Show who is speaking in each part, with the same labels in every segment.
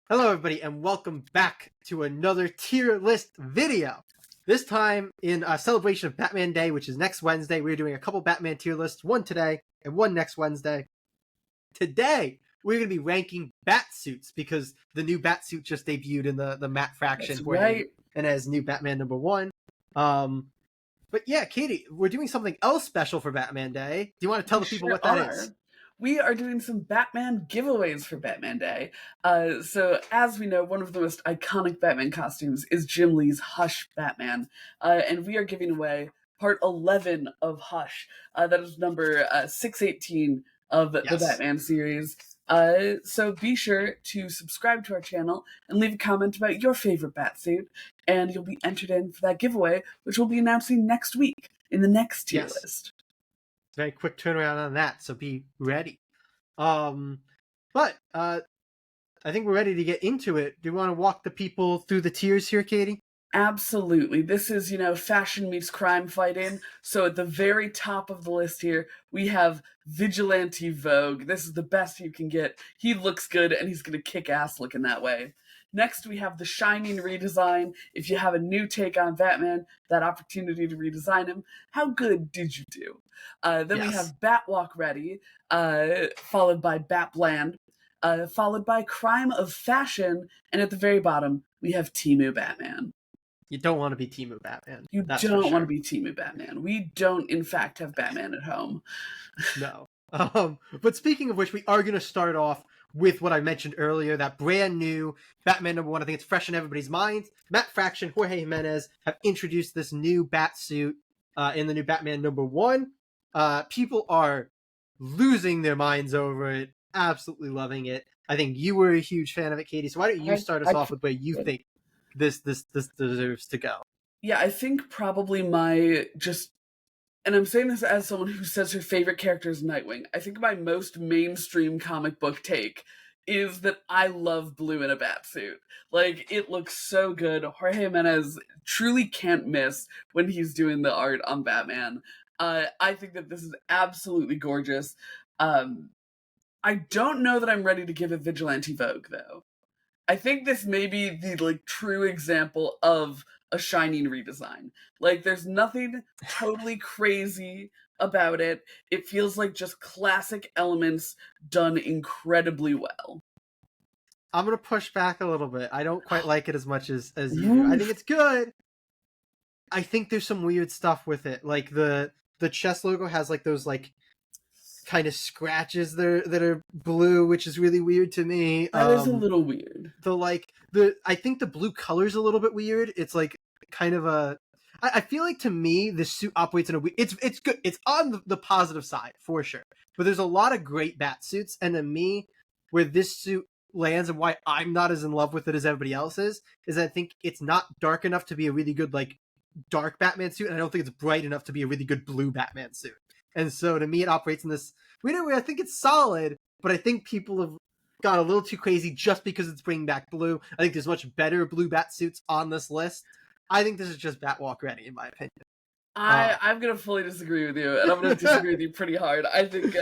Speaker 1: Hello everybody and welcome back to another tier list video. This time in celebration of Batman Day, which is next Wednesday. We're doing a couple Batman tier lists, one today and one next Wednesday. Today, we're going to be ranking Batsuits because the new Batsuit just debuted in the Matt Fraction
Speaker 2: That's
Speaker 1: for
Speaker 2: right.
Speaker 1: and as new Batman #1. But yeah, Katie, we're doing something else special for Batman Day. Do you want to tell
Speaker 2: We
Speaker 1: the people
Speaker 2: sure
Speaker 1: what that is?
Speaker 2: are. We are doing some Batman giveaways for Batman Day. So, as we know, one of the most iconic Batman costumes is Jim Lee's Hush Batman. And we are giving away part 11 of Hush. That is number 618 of the
Speaker 1: Yes.
Speaker 2: Batman series. So be sure to subscribe to our channel and leave a comment about your favorite Batsuit, and you'll be entered in for that giveaway, which we'll be announcing next week in the next tier
Speaker 1: Yes.
Speaker 2: list.
Speaker 1: Very quick turnaround on that, so be ready. But I think we're ready to get into it. Do you want to walk the people through the tiers here, Katie?
Speaker 2: Absolutely. This is, fashion meets crime fighting. So at the very top of the list here, we have Vigilante Vogue. This is the best you can get. He looks good and he's going to kick ass looking that way. Next, we have the Shining redesign. If you have a new take on Batman, that opportunity to redesign him, how good did you do? Then we
Speaker 1: Yes.
Speaker 2: have Batwalk Ready, followed by Batbland, followed by Crime of Fashion, and at the very bottom, we have Timu Batman.
Speaker 1: You don't want to be Timu Batman.
Speaker 2: You
Speaker 1: That's for
Speaker 2: don't want to
Speaker 1: sure.
Speaker 2: be Timu Batman. We don't, in fact, have Batman at home.
Speaker 1: No. But speaking of which, we are going to start off with what I mentioned earlier, that brand new Batman #1. I think it's fresh in everybody's minds. Matt Fraction, Jorge Jimenez have introduced this new Batsuit in the new Batman #1. People are losing their minds over it, absolutely loving it. I think you were a huge fan of it, Katie. So why don't you start us off with where you think this deserves to go?
Speaker 2: Yeah, I think probably and I'm saying this as someone who says her favorite character is Nightwing. I think my most mainstream comic book take is that I love blue in a batsuit. Like, it looks so good. Jorge Jimenez truly can't miss when he's doing the art on Batman. I think that this is absolutely gorgeous. Um, I don't know that I'm ready to give it Vigilante Vogue, though. I think this may be the true example of a Shining redesign. Like, there's nothing totally crazy about it. It feels like just classic elements done incredibly well.
Speaker 1: I'm gonna push back a little bit. I don't quite like it as much as you do. I think it's good. I think there's some weird stuff with it. Like the chess logo has like those like kind of scratches that are blue, which is really weird to me.
Speaker 2: That is a little weird.
Speaker 1: I think the blue color's a little bit weird. It's like kind of a I feel like to me the suit operates in a it's good. It's on the positive side for sure. But there's a lot of great bat suits, and to me, where this suit lands and why I'm not as in love with it as everybody else is I think it's not dark enough to be a really good like dark Batman suit, and I don't think it's bright enough to be a really good blue Batman suit. And so to me, it operates in this weird way. I think it's solid, but I think people have got a little too crazy just because it's bringing back blue. I think there's much better blue bat suits on this list. I think this is just Batwalk ready, in my opinion.
Speaker 2: I'm gonna fully disagree with you, and I'm gonna disagree with you pretty hard. I think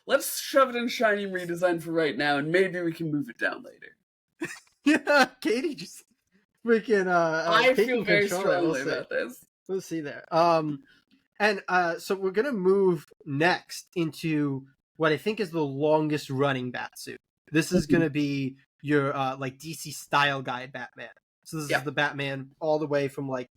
Speaker 2: let's shove it in Shining redesign for right now, and maybe we can move it down later.
Speaker 1: Yeah, Katie just freaking
Speaker 2: I feel
Speaker 1: taking
Speaker 2: very
Speaker 1: control.
Speaker 2: strongly about this.
Speaker 1: We'll see there. And so we're gonna move next into what I think is the longest running Batsuit. This is gonna be your like DC style guide Batman. So this is the Batman all the way from like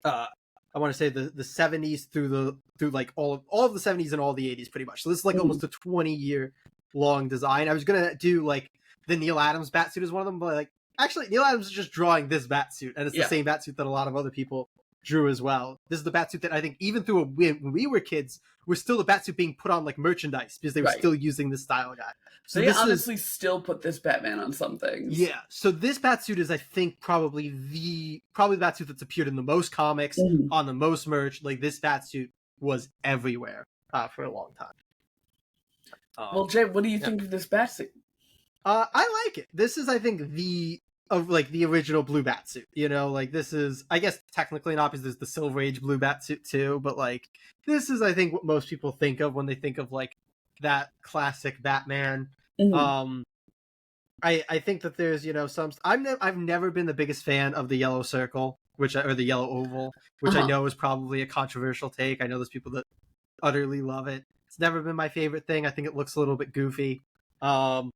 Speaker 1: I want to say the 70s through like all of the 70s and all the 80s pretty much. So this is like almost a 20-year long design. I was gonna do like the Neil Adams Batsuit as one of them, but like actually Neil Adams is just drawing this Batsuit, and it's the same Batsuit that a lot of other people drew as well. This is the Batsuit that I think even through when we were kids, was still the Batsuit being put on like merchandise because they were still using this style guide. So
Speaker 2: they honestly still put this Batman on some things.
Speaker 1: Yeah. So this Batsuit is, I think, probably the Batsuit that's appeared in the most comics, on the most merch. Like this Batsuit was everywhere for a long time.
Speaker 2: Well, Jay, what do you think of this Batsuit?
Speaker 1: I like it. This is, I think, the original blue Batsuit. You know, like this is, I guess, technically not because there's the Silver Age blue Batsuit too, but like this is, I think, what most people think of when they think of like that classic Batman. I think that there's some. I've never been the biggest fan of the yellow circle, or the yellow oval, which I
Speaker 2: Uh-huh.
Speaker 1: know is probably a controversial take. I know there's people that utterly love it. It's never been my favorite thing. I think it looks a little bit goofy. So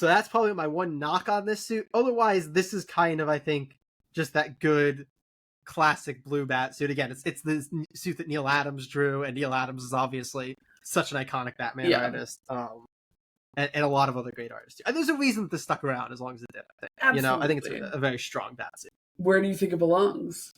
Speaker 1: that's probably my one knock on this suit. Otherwise, this is kind of, I think, just that good classic blue bat suit. Again, it's the suit that Neil Adams drew, and Neil Adams is obviously such an iconic Batman
Speaker 2: Yeah,
Speaker 1: artist. And a lot of other great artists. And there's a reason that this stuck around as long as it did, I think. I think it's
Speaker 2: absolutely.
Speaker 1: a very strong bat suit.
Speaker 2: Where do you think it belongs?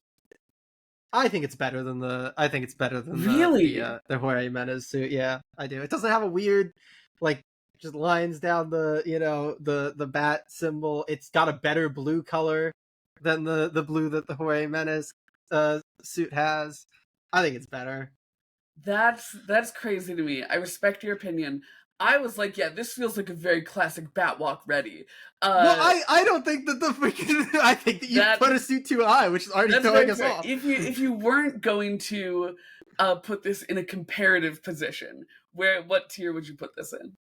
Speaker 1: I think it's better than the
Speaker 2: Really?
Speaker 1: the Jorge Jimenez suit. Yeah, I do. It doesn't have a weird like just lines down the bat symbol. It's got a better blue color than the blue that the Jorge Jimenez suit has. I think it's better.
Speaker 2: That's crazy to me. I respect your opinion. I was like, yeah, this feels like a very classic Batwalk ready.
Speaker 1: Well, I don't think that the freaking I think that you put a suit too high, which is already throwing us off.
Speaker 2: If you weren't going to put this in a comparative position, what tier would you put this in?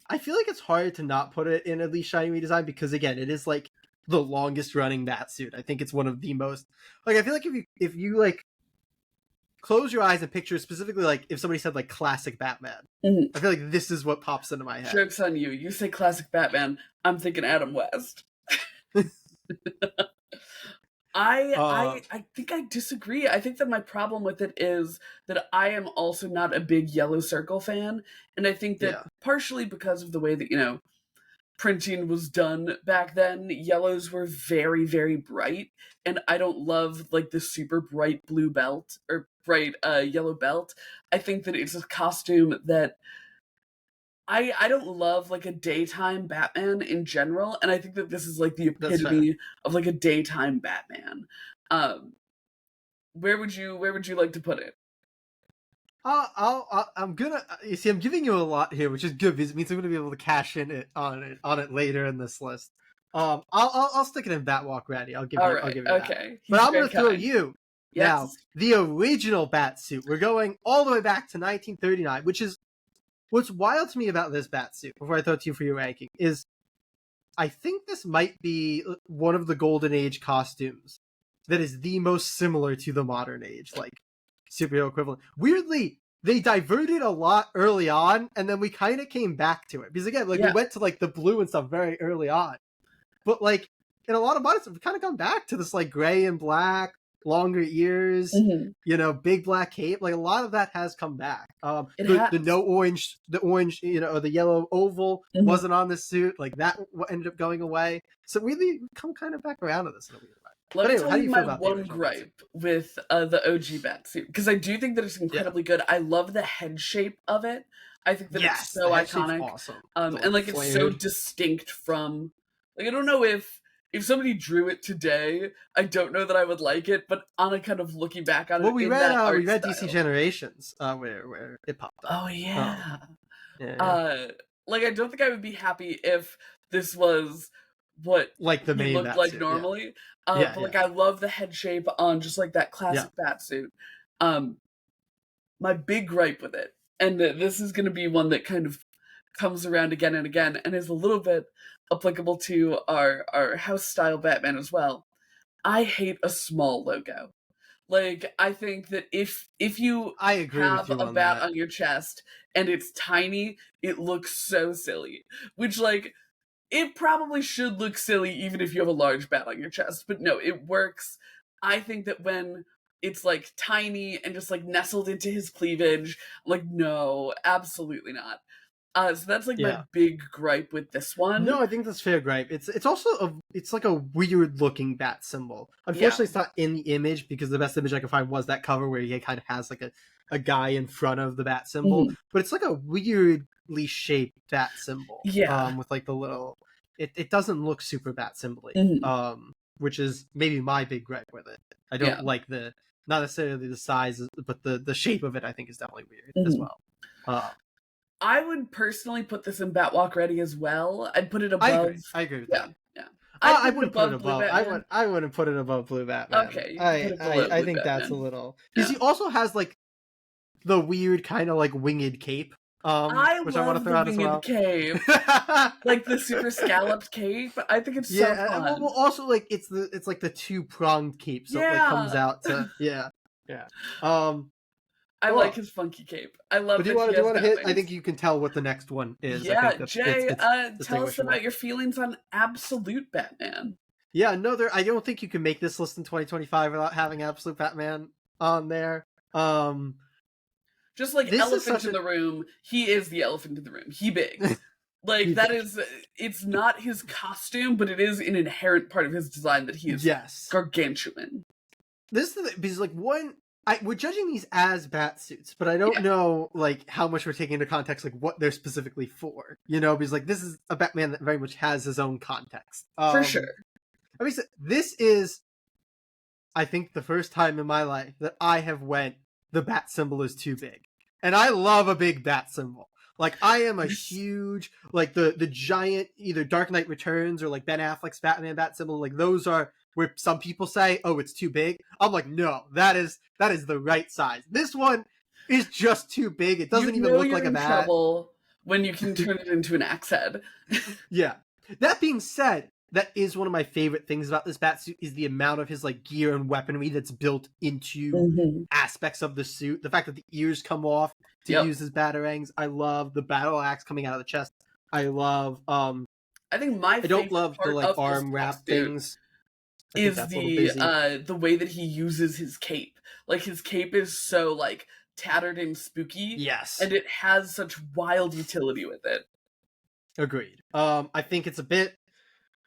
Speaker 1: I feel like it's hard to not put it in at least shiny redesign because again, it is like the longest running Batsuit. I think it's one of the most like I feel like if you like close your eyes and picture specifically like if somebody said like classic Batman, I feel like this is what pops into my head.
Speaker 2: Joke's on you. You say classic Batman, I'm thinking Adam West. I think I disagree. I think that my problem with it is that I am also not a big Yellow Circle fan, and I think that partially because of the way that printing was done back then, yellows were very, very bright, and I don't love like the super bright blue belt or bright yellow belt. I think that it's a costume that I don't love like a daytime Batman in general, and I think that this is like the epitome of like a daytime Batman. Where would you like to put it?
Speaker 1: I'm gonna. You see, I'm giving you a lot here, which is good because it means I'm gonna be able to cash in on it later in this list. I'll stick it in Batwalk ready. I'll give you that.
Speaker 2: Okay.
Speaker 1: But I'm gonna throw you now the original Batsuit. We're going all the way back to 1939, which is what's wild to me about this Batsuit. Before I throw it to you for your ranking, is I think this might be one of the Golden Age costumes that is the most similar to the modern age, like superhero equivalent. Weirdly, they diverted a lot early on, and then we kind of came back to it because again, we went to like the blue and stuff very early on, but like in a lot of models, we've kind of gone back to this like gray and black, longer ears, big black cape. Like a lot of that has come back. The no orange, the the yellow oval wasn't on the suit. Like that ended up going away. So really, come kind of back around to this in a weird way.
Speaker 2: Let me tell you my one gripe with the OG Batsuit, because I do think that it's incredibly good. I love the head shape of it. I think that it's so iconic. Awesome. And like it's so distinct from like I don't know if somebody drew it today, I don't know that I would like it, but on a kind of looking back on it,
Speaker 1: we read DC Generations where it popped up.
Speaker 2: Oh yeah. Like I don't think I would be happy if this was what
Speaker 1: like the main
Speaker 2: looked like normally. But like I love the head shape on just like that classic Batsuit. My big gripe with it, and this is going to be one that kind of comes around again and again, and is a little bit applicable to our house style Batman as well. I hate a small logo. Like I think that if you have a bat on your chest and it's tiny, it looks so silly. Which like it probably should look silly even if you have a large bat on your chest, but no, it works. I think that when it's like tiny and just like nestled into his cleavage, like no, absolutely not. So that's like my big gripe with this one.
Speaker 1: No, I think that's fair gripe. It's also it's like a weird looking bat symbol. Unfortunately, it's not in the image because the best image I could find was that cover where he kind of has like a guy in front of the bat symbol, but it's like a weirdly shaped bat symbol. With like the little, it doesn't look super bat symbol-y, which is maybe my big gripe with it. I don't like not necessarily the size, but the shape of it. I think is definitely weird as well.
Speaker 2: I would personally put this in Batwalk Ready as well. I'd put it above.
Speaker 1: I agree with that.
Speaker 2: Yeah.
Speaker 1: I wouldn't put it above. I wouldn't put it above Blue Batman.
Speaker 2: Okay.
Speaker 1: I think that's a little because he also has like the weird kind of like winged cape
Speaker 2: I
Speaker 1: which I want to
Speaker 2: love
Speaker 1: throw
Speaker 2: the
Speaker 1: out as
Speaker 2: winged
Speaker 1: well.
Speaker 2: cape. Like the super scalloped cape. I think it's so
Speaker 1: Yeah,
Speaker 2: fun.
Speaker 1: well, also like it's like the two-pronged cape, so it like comes
Speaker 2: Yeah.
Speaker 1: out to yeah. Um,
Speaker 2: I like
Speaker 1: cool.
Speaker 2: his funky cape. I
Speaker 1: But
Speaker 2: love
Speaker 1: do you
Speaker 2: that
Speaker 1: want
Speaker 2: he
Speaker 1: to
Speaker 2: has bat
Speaker 1: hit? I
Speaker 2: wings.
Speaker 1: think you can tell what the next one is. I
Speaker 2: Yeah,
Speaker 1: think that
Speaker 2: Jay,
Speaker 1: it's
Speaker 2: tell us
Speaker 1: distinguishable.
Speaker 2: about your feelings on Absolute Batman.
Speaker 1: Yeah, no, I don't think you can make this list in 2025 without having Absolute Batman on there.
Speaker 2: Just like
Speaker 1: This is
Speaker 2: elephant
Speaker 1: such
Speaker 2: in
Speaker 1: a
Speaker 2: the room, he is the elephant in the room. He big. Like
Speaker 1: he
Speaker 2: that
Speaker 1: big.
Speaker 2: is it's not his costume, but it is an inherent part of his design that he is
Speaker 1: Yes.
Speaker 2: gargantuan.
Speaker 1: This is because like we're judging these as bat suits, but I don't know like how much we're taking into context like what they're specifically for. Because like this is a Batman that very much has his own context.
Speaker 2: For sure.
Speaker 1: I mean, this is, I think, the first time in my life that I have went, the bat symbol is too big. And I love a big bat symbol. Like, I am a huge, like, the giant, either Dark Knight Returns or, like, Ben Affleck's Batman bat symbol. Like, those are where some people say, oh, it's too big. I'm like, no, that is the right size. This one is just too big. It doesn't even look like a bat.
Speaker 2: Trouble when you can turn it into an axe head.
Speaker 1: Yeah. That being said, that is one of my favorite things about this Batsuit is the amount of his like gear and weaponry that's built into aspects of the suit. The fact that the ears come off to use his batarangs. I love the battle axe coming out of the chest. I love
Speaker 2: I think
Speaker 1: I don't love the like arm wrap things.
Speaker 2: Is the way that he uses his cape. Like his cape is so like tattered and spooky.
Speaker 1: Yes.
Speaker 2: And it has such wild utility with it.
Speaker 1: Agreed. I think it's a bit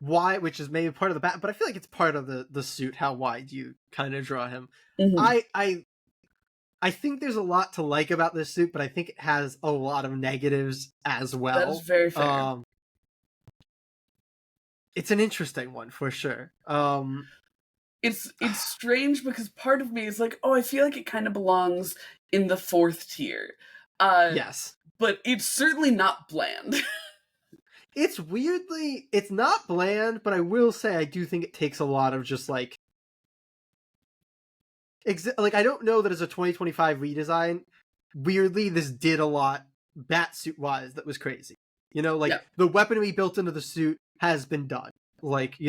Speaker 1: wide, which is maybe part of the bat, but I feel like it's part of the suit, how wide you kind of draw him. I think there's a lot to like about this suit, but I think it has a lot of negatives as well.
Speaker 2: That is very fair.
Speaker 1: It's an interesting one for sure.
Speaker 2: It's strange because part of me is like, oh, I feel like it kind of belongs in the 4th tier.
Speaker 1: Yes.
Speaker 2: But it's certainly not bland.
Speaker 1: It's not bland, but I will say I do think it takes a lot of just like I don't know that as a 2025 redesign, weirdly this did a lot Batsuit wise that was crazy. The weaponry built into the suit has been done. Like,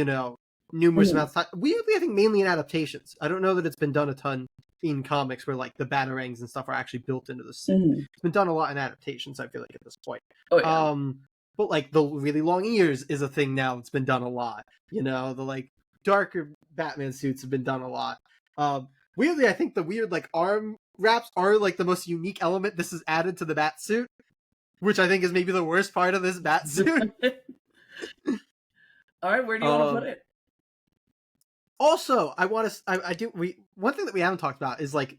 Speaker 1: numerous amounts of time. Weirdly, I think mainly in adaptations. I don't know that it's been done a ton in comics where like the batarangs and stuff are actually built into the suit. It's been done a lot in adaptations, I feel like, at this point.
Speaker 2: Oh, yeah.
Speaker 1: But like the really long ears is a thing now that's been done a lot. The like darker Batman suits have been done a lot. Weirdly, I think the weird like arm wraps are like the most unique element this is added to the Batsuit, which I think is maybe the worst part of this Batsuit.
Speaker 2: All right, where do you want to put it?
Speaker 1: Also, one thing that we haven't talked about is like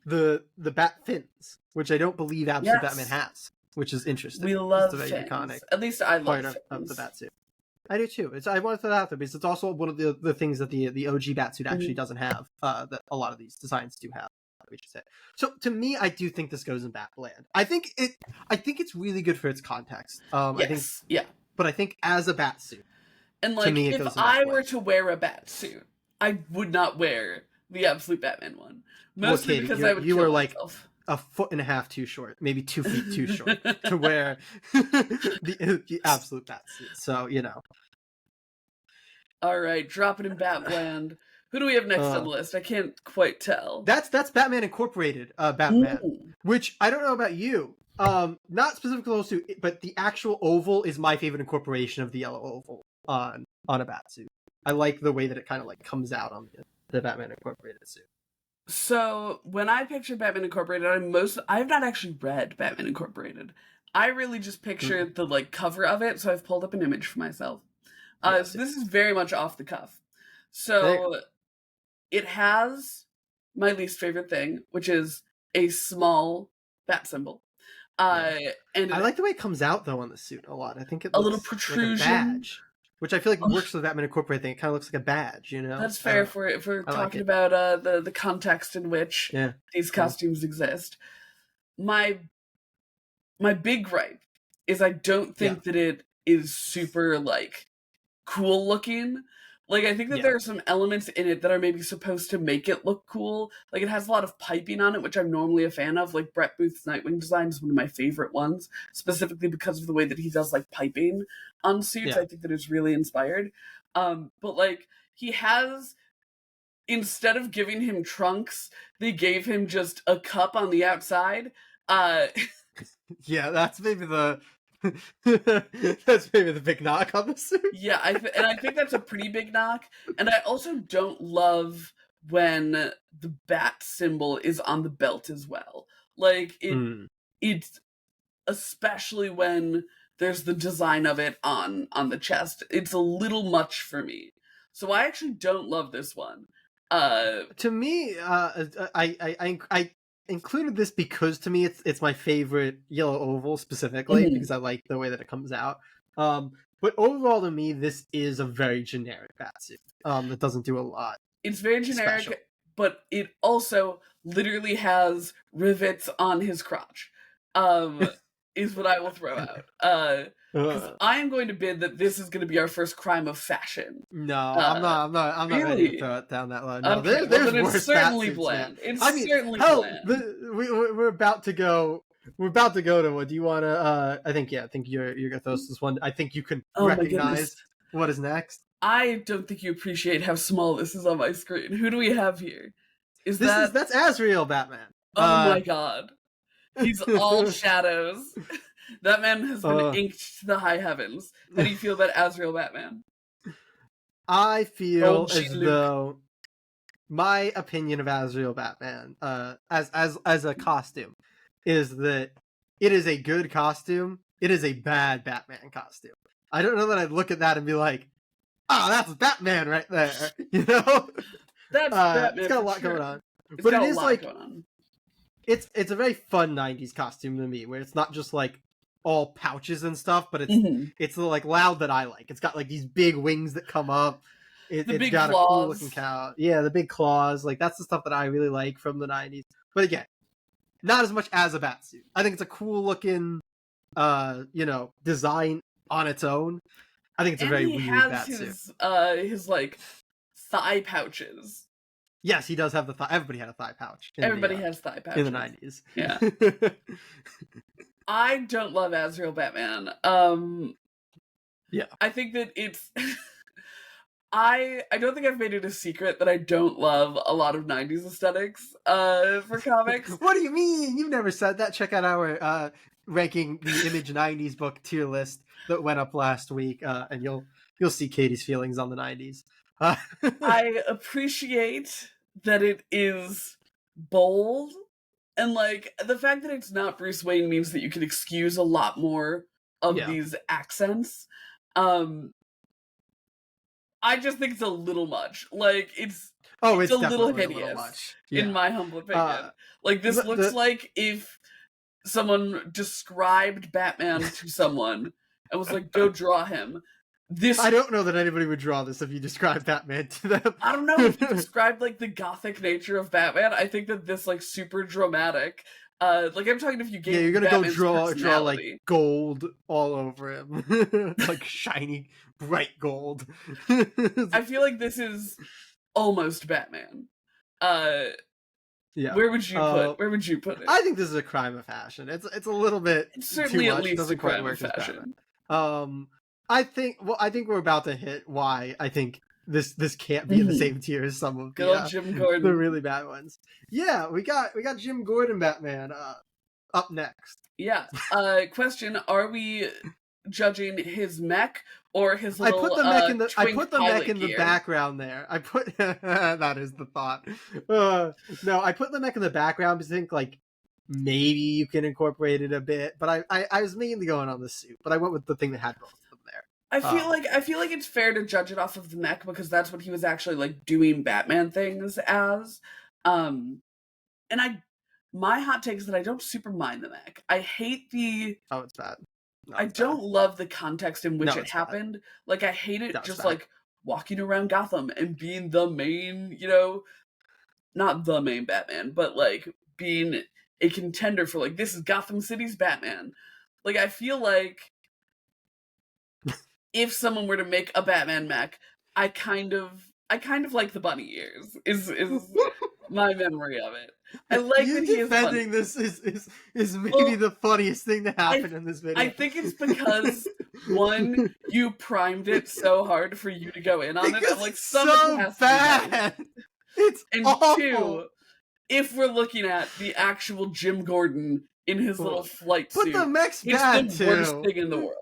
Speaker 1: the bat fins, which I don't believe Absolute Batman has, which is interesting.
Speaker 2: We love
Speaker 1: it's a very iconic.
Speaker 2: At least I love
Speaker 1: part of the Batsuit. I do too. I want to throw that out there because it's also one of the things that the OG Batsuit actually doesn't have. That a lot of these designs do have. We should say. So to me, I do think this goes in Batland. I think it's really good for its context. But I think as a Batsuit,
Speaker 2: and like if I were to wear a Batsuit, I would not wear the Absolute Batman one. Mostly because I would
Speaker 1: you were
Speaker 2: myself.
Speaker 1: Like a foot and a half too short, maybe 2 feet too short to wear the Absolute Batsuit. So
Speaker 2: All right, dropping in Batland. Who do we have next on the list? I can't quite tell.
Speaker 1: That's Batman Incorporated, Batman. Which I don't know about you. Not specifically those two, but the actual oval is my favorite incorporation of the yellow oval on a Batsuit. I like the way that it kind of like comes out on the Batman Incorporated suit.
Speaker 2: So when I picture Batman Incorporated, I have not actually read Batman Incorporated. I really just pictured the like cover of it, so I've pulled up an image for myself. So this is very much off the cuff. So it has my least favorite thing, which is a small bat symbol. And
Speaker 1: I like the way it comes out though on the suit a lot. I think it looks
Speaker 2: a little protrusion,
Speaker 1: like a badge, which I feel like works with the Batman Incorporated thing. It kind of looks like a badge,
Speaker 2: That's fair if we're talking about the context in which these costumes exist. My big gripe is I don't think that it is super like cool looking. Like, I think that
Speaker 1: Yeah.
Speaker 2: there are some elements in it that are maybe supposed to make it look cool. Like, it has a lot of piping on it, which I'm normally a fan of. Like, Brett Booth's Nightwing design is one of my favorite ones, specifically because of the way that he does, like, piping on suits.
Speaker 1: Yeah.
Speaker 2: I think that is really inspired. But, like, he has, instead of giving him trunks, they gave him just a cup on the outside.
Speaker 1: Yeah, that's maybe the that's maybe the big knock on the suit.
Speaker 2: Yeah, and I think that's a pretty big knock. And I also don't love when the bat symbol is on the belt as well. Like it's especially when there's the design of it on the chest. It's a little much for me. So I actually don't love this one.
Speaker 1: To me, I included this because to me it's my favorite yellow oval specifically
Speaker 2: Mhm.
Speaker 1: because I like the way that it comes out. But overall, to me, this is a very generic Batsuit. That doesn't do a lot.
Speaker 2: It's very generic,
Speaker 1: Special.
Speaker 2: but it also literally has rivets on his crotch. Is what I will throw out. Because I am going to bid that this is going to be our first crime of fashion.
Speaker 1: No, I'm not ready
Speaker 2: Really?
Speaker 1: to throw it down that low. No,
Speaker 2: Okay,
Speaker 1: there's
Speaker 2: then
Speaker 1: worse
Speaker 2: it's certainly
Speaker 1: Batsuits,
Speaker 2: bland.
Speaker 1: man.
Speaker 2: It's
Speaker 1: I mean,
Speaker 2: certainly
Speaker 1: hell,
Speaker 2: bland.
Speaker 1: we're about to go. We're about to go to what? Do you want to? I think you're gonna throw us this one. I think you can
Speaker 2: Oh my
Speaker 1: recognize
Speaker 2: goodness.
Speaker 1: what is next.
Speaker 2: I don't think you appreciate how small this is on my screen. Who do we have here?
Speaker 1: That's Azrael Batman.
Speaker 2: Oh my god. He's all shadows. That man has been inked to the high heavens. How do you feel about Azrael Batman?
Speaker 1: I feel
Speaker 2: Old
Speaker 1: as
Speaker 2: Luke.
Speaker 1: though my opinion of Azrael Batman, as a costume, is that it is a good costume. It is a bad Batman costume. I don't know that I'd look at that and be like, "Oh, that's Batman right there." You know,
Speaker 2: That's Batman.
Speaker 1: it's got a
Speaker 2: for
Speaker 1: lot
Speaker 2: sure.
Speaker 1: going on,
Speaker 2: It's
Speaker 1: but
Speaker 2: got
Speaker 1: it
Speaker 2: a
Speaker 1: is
Speaker 2: lot
Speaker 1: like
Speaker 2: going on.
Speaker 1: it's a very fun '90s costume to me, where it's not just like all pouches and stuff, but it's like loud that I like. It's got like these big wings that come up. It's
Speaker 2: big
Speaker 1: got
Speaker 2: claws.
Speaker 1: a cool looking cow. Yeah, the big claws. Like that's the stuff that I really like from the '90s. But again, not as much as a Batsuit. I think it's a cool looking, design on its own. I think it's a very
Speaker 2: he
Speaker 1: weird
Speaker 2: has
Speaker 1: Batsuit.
Speaker 2: his like thigh pouches.
Speaker 1: Yes, he does have the thigh. Everybody had a thigh pouch.
Speaker 2: Everybody has thigh pouches
Speaker 1: in the '90s.
Speaker 2: Yeah. I don't love Azrael Batman.
Speaker 1: Yeah.
Speaker 2: I think that it's I don't think I've made it a secret that I don't love a lot of 90s aesthetics for comics.
Speaker 1: What do you mean? You've never said that. Check out our ranking the Image 90s book tier list that went up last week, and you'll see Katie's feelings on the 90s.
Speaker 2: I appreciate that it is bold, and like the fact that it's not Bruce Wayne means that you can excuse a lot more of these accents. I just think it's a little much. Like it's a little hideous, in my humble opinion. Like this looks like if someone described Batman to someone and was like, "Go draw him."
Speaker 1: I don't know that anybody would draw this if you described Batman to them.
Speaker 2: I don't know if you described like the gothic nature of Batman. I think that this like super dramatic. Like I'm talking if you gave
Speaker 1: you're gonna
Speaker 2: Batman's
Speaker 1: go draw like gold all over him, like shiny, bright gold.
Speaker 2: I feel like this is almost Batman.
Speaker 1: Yeah.
Speaker 2: Where would you put it?
Speaker 1: I think this is a crime of fashion. It's a little bit
Speaker 2: it's certainly
Speaker 1: too much.
Speaker 2: At least
Speaker 1: It doesn't
Speaker 2: a crime
Speaker 1: quite work
Speaker 2: of fashion.
Speaker 1: I think we're about to hit why I think this can't be in the same tier as some of
Speaker 2: Jim Gordon.
Speaker 1: the really bad ones. Yeah, we got Jim Gordon Batman up next.
Speaker 2: Yeah. Question: are we judging his mech or his little?
Speaker 1: I put the mech in the
Speaker 2: gear?
Speaker 1: background there. I put that is the thought. No, I put the mech in the background because I think like maybe you can incorporate it a bit, but I was mainly going on the suit, but I went with the thing that had both of them there.
Speaker 2: I feel like it's fair to judge it off of the mech because that's what he was actually like doing Batman things as. My hot take is that I don't super mind the mech. I hate the.
Speaker 1: Oh, it's bad. No,
Speaker 2: I don't love the context in which it happened.
Speaker 1: Bad.
Speaker 2: Like I hate it just
Speaker 1: bad.
Speaker 2: like walking around Gotham and being the main, not the main Batman, but like being a contender for like this is Gotham City's Batman. Like I feel like if someone were to make a Batman mech, I kind of like the bunny ears. Is my memory of it. I like
Speaker 1: You
Speaker 2: that he has bunny.
Speaker 1: defending this is maybe
Speaker 2: Well,
Speaker 1: the funniest thing to
Speaker 2: I
Speaker 1: happen in this video.
Speaker 2: I think it's because one, you primed it so hard for you to go in on it.
Speaker 1: Because
Speaker 2: I'm like,
Speaker 1: it's
Speaker 2: somebody
Speaker 1: so
Speaker 2: has to be nice.
Speaker 1: bad. It's
Speaker 2: And
Speaker 1: awful.
Speaker 2: two, if we're looking at the actual Jim Gordon in his little flight
Speaker 1: But
Speaker 2: suit,
Speaker 1: the mech's
Speaker 2: it's
Speaker 1: bad
Speaker 2: the worst
Speaker 1: too.
Speaker 2: thing in the world.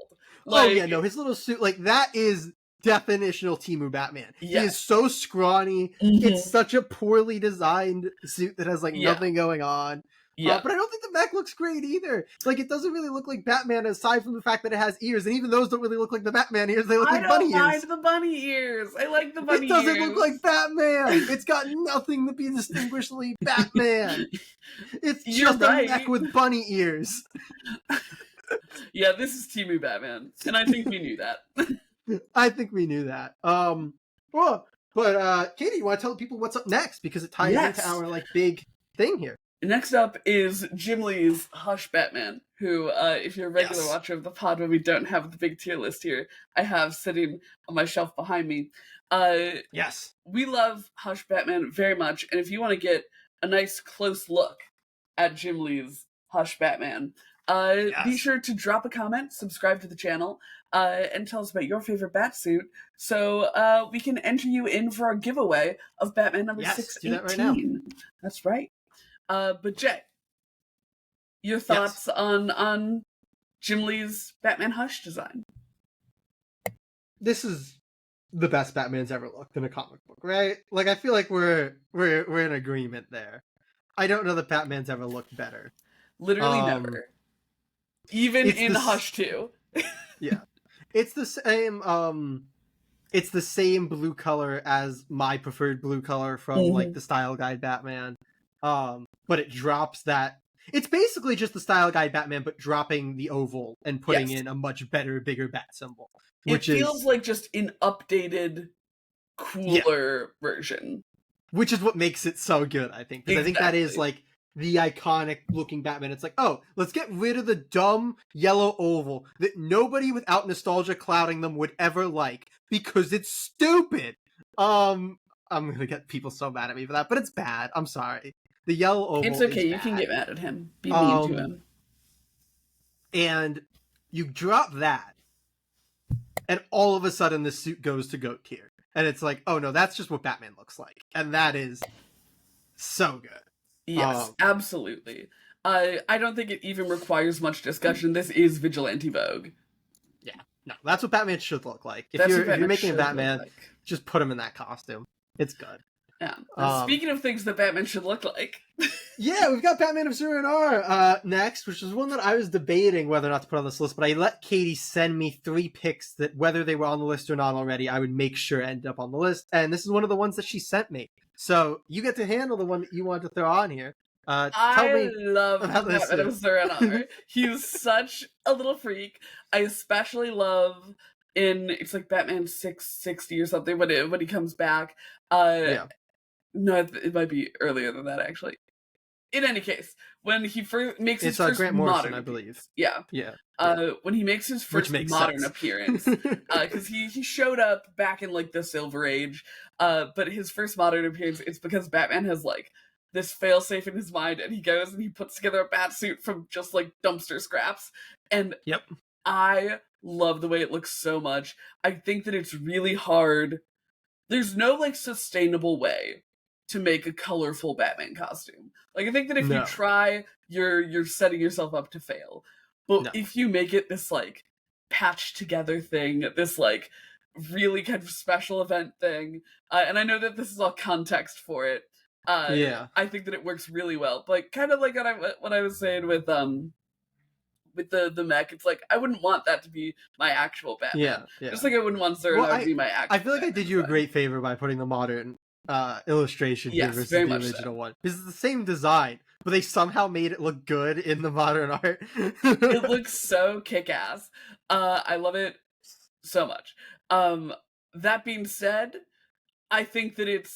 Speaker 1: Oh yeah, no, his little suit, like that is definitional Temu Batman. He is so scrawny. It's such a poorly designed suit that has like nothing going on.
Speaker 2: Yeah.
Speaker 1: But I don't think the mech looks great either. Like, it doesn't really look like Batman aside from the fact that it has ears, and even those don't really look like the Batman ears. They look like bunny ears.
Speaker 2: I don't mind the bunny ears. I like the bunny ears.
Speaker 1: It doesn't look like Batman. It's got nothing to be distinguishably Batman. It's just a mech with bunny ears.
Speaker 2: Yeah, this is Temu Batman, and I think we knew that.
Speaker 1: I think we knew that. Well, but Katie, you want to tell people what's up next, because it ties into our like big thing here.
Speaker 2: Next up is Jim Lee's Hush Batman, who, if you're a regular watcher of the pod when we don't have the big tier list here, I have sitting on my shelf behind me.
Speaker 1: Yes.
Speaker 2: We love Hush Batman very much, and if you want to get a nice close look at Jim Lee's Hush Batman, be sure to drop a comment, subscribe to the channel, and tell us about your favorite Batsuit, so we can enter you in for our giveaway of Batman number 618.
Speaker 1: Do that right now.
Speaker 2: That's right. But Jay, your thoughts on Jim Lee's Batman Hush design?
Speaker 1: This is the best Batman's ever looked in a comic book, right? Like, I feel like we're in agreement there. I don't know that Batman's ever looked better.
Speaker 2: Literally never. Even in Hush 2.
Speaker 1: Yeah. It's the same blue color as my preferred blue color from like the Style Guide Batman. But it drops that. It's basically just the Style Guide Batman, but dropping the oval and putting in a much better, bigger bat symbol.
Speaker 2: Which feels like just an updated, cooler version.
Speaker 1: Which is what makes it so good, I think. Because I think that is like the iconic looking Batman. It's like, oh, let's get rid of the dumb yellow oval that nobody without nostalgia clouding them would ever like, because it's stupid. I'm gonna get people so mad at me for that, but it's bad. I'm sorry. The yellow oval.
Speaker 2: It's okay. You can get mad at him. Be mean to him.
Speaker 1: And you drop that, and all of a sudden the suit goes to GOAT tier, and it's like, oh no, that's just what Batman looks like, and that is so good.
Speaker 2: Yes, absolutely. I don't think it even requires much discussion. This is Vigilante Vogue.
Speaker 1: Yeah, no, that's what Batman should look like. If you're making a Batman, just put him in that costume. It's good.
Speaker 2: Yeah. Speaking of things that Batman should look like.
Speaker 1: Yeah, we've got Batman of Sur-En-Arrh next, which is one that I was debating whether or not to put on this list, but I let Katie send me 3 picks that, whether they were on the list or not already, I would make sure end up on the list, and this is one of the ones that she sent me. So you get to handle the one that you wanted to throw on here. Tell me
Speaker 2: love Batman of Sur-En-Arrh. He's such a little freak. I especially love it's like Batman 660 or something when he comes back. No, it might be earlier than that, actually. In any case, when he makes his first
Speaker 1: Grant
Speaker 2: modern
Speaker 1: Morrison, I believe.
Speaker 2: Yeah. When he makes his first modern appearance, because he showed up back in like the Silver Age, but his first modern appearance, it's because Batman has like this failsafe in his mind, and he goes and he puts together a Batsuit from just like dumpster scraps, and I love the way it looks so much. I think that it's really hard. There's no like sustainable way to make a colorful Batman costume. Like, I think that if you try, you're setting yourself up to fail. But if you make it this like patched together thing, this like really kind of special event thing, and I know that this is all context for it. I think that it works really well. But kind of like what I was saying with the mech, it's like I wouldn't want that to be my actual Batman. Just like I wouldn't want Sur-En-Arrh to be my actual.
Speaker 1: I feel like Batman. I did you a great favor by putting the modern illustration here versus the original one. Because it's the same design, but they somehow made it look good in the modern art.
Speaker 2: It looks so kick-ass. I love it so much. That being said, I think that it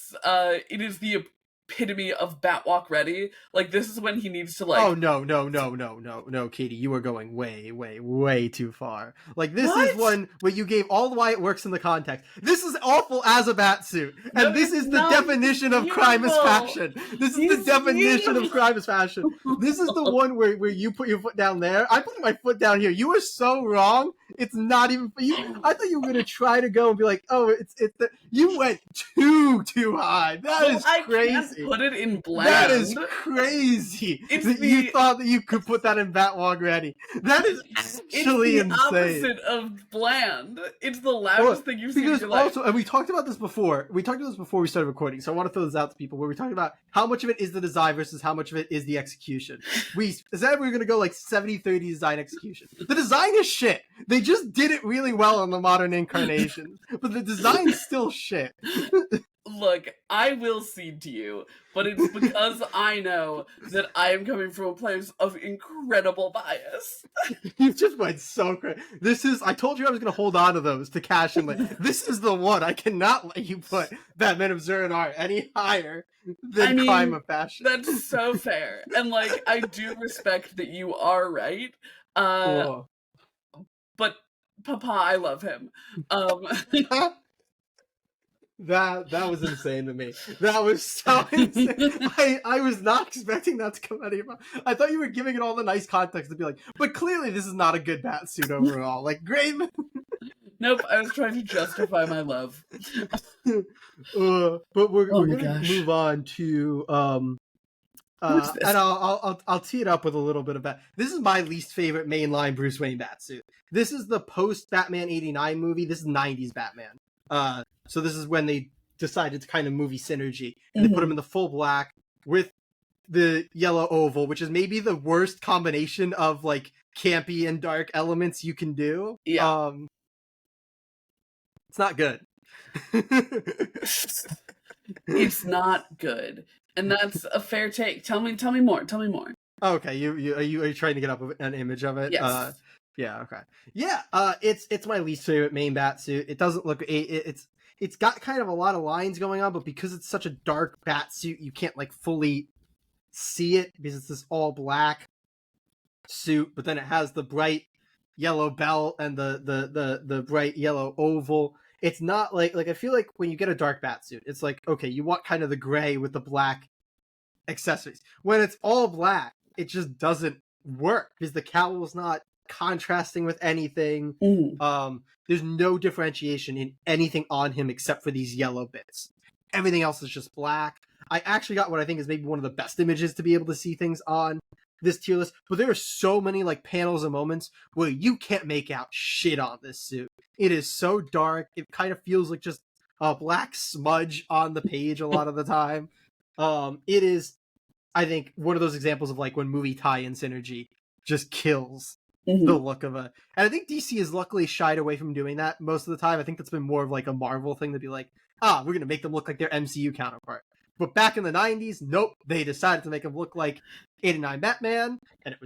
Speaker 2: is the epitome of Batwalk ready. Like, this is when he needs to, like...
Speaker 1: Oh, no, Katie, you are going way too far. Like, this
Speaker 2: What?
Speaker 1: is one where you gave all why it works in the context. This is awful as a Batsuit,
Speaker 2: No,
Speaker 1: and this is the
Speaker 2: not.
Speaker 1: definition of crime is fashion. This is the definition of crime is fashion. This is the one where you put your foot down there. I put my foot down here. You were so wrong. It's not even for you. I thought you were gonna try to go and be like, oh, it's the... You went too high. That is crazy.
Speaker 2: I can't put it in bland.
Speaker 1: That is crazy. You thought that you could put that in Batwalk ready. That is actually insane.
Speaker 2: It's the opposite of bland. It's the loudest thing you've seen in your life.
Speaker 1: Also, and we talked about this before. We talked about this before we started recording. So I want to throw this out to people where we talked about how much of it is the design versus how much of it is the execution. We said we were going to go like 70-30 design execution. The design is shit. They just did it really well on the modern incarnation, but the design's still shit.
Speaker 2: Look, I will cede to you, but it's because I know that I am coming from a place of incredible bias.
Speaker 1: You just went so crazy. I told you I was going to hold on to those to cash in. Like, this is the one. I cannot let you put Batman of Zur-En-Arrh any higher than Crime of Fashion.
Speaker 2: That's so fair. And, like, I do respect that you are right. But, Papa, I love him.
Speaker 1: That was insane to me. That was so insane. I was not expecting that to come out of your mouth. I thought you were giving it all the nice context to be like, but clearly this is not a good Batsuit overall. Like, great.
Speaker 2: Nope, I was trying to justify my love.
Speaker 1: But we're gonna move on to and I'll tee it up with a little bit of that. This is my least favorite mainline Bruce Wayne Batsuit. This is the post Batman '89 movie. This is '90s Batman. So this is when they decided to kind of movie synergy, and they put him in the full black with the yellow oval, which is maybe the worst combination of like campy and dark elements you can do.
Speaker 2: Yeah.
Speaker 1: It's not good.
Speaker 2: It's not good, and that's a fair take. Tell me more.
Speaker 1: Okay, are you trying to get up an image of it?
Speaker 2: Yes.
Speaker 1: Yeah. Okay. Yeah. It's my least favorite main Batsuit. It doesn't look. It's got kind of a lot of lines going on, but because it's such a dark Batsuit, you can't like fully see it because it's this all black suit. But then it has the bright yellow belt and the bright yellow oval. It's not like I feel like when you get a dark Batsuit, it's like, okay, you want kind of the gray with the black accessories. When it's all black, it just doesn't work because the cowl is not contrasting with anything. There's no differentiation in anything on him except for these yellow bits. Everything else is just black. I actually got what I think is maybe one of the best images to be able to see things on this tier list, but there are so many like panels and moments where you can't make out shit on this suit. It is so dark. It kind of feels like just a black smudge on the page a lot of the time. It is, I think, one of those examples of like when movie tie-in synergy just kills the look of and I think DC has luckily shied away from doing that most of the time. I think that's been more of like a Marvel thing to be like, we're going to make them look like their MCU counterpart. But back in the 90s, nope, they decided to make him look like 89 Batman, and it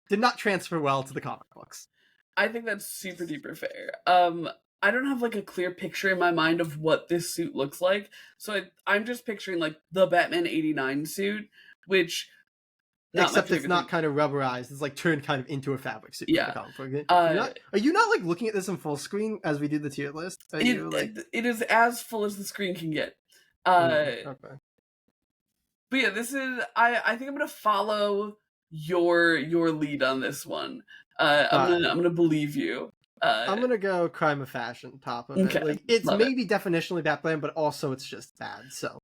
Speaker 1: did not transfer well to the comic books.
Speaker 2: I think that's super duper fair. I don't have like a clear picture in my mind of what this suit looks like, so I'm just picturing like the Batman '89 suit, which
Speaker 1: except it's not kind of rubberized; it's like turned kind of into a fabric suit.
Speaker 2: Yeah.
Speaker 1: Are you not like looking at this in full screen as we do the tier list?
Speaker 2: It is as full as the screen can get.
Speaker 1: Okay.
Speaker 2: But yeah, this is I think I'm gonna follow your lead on this one. I'm gonna believe you.
Speaker 1: I'm gonna go Crime of Fashion top of it. Like it's maybe definitionally Batman, but also it's just bad. So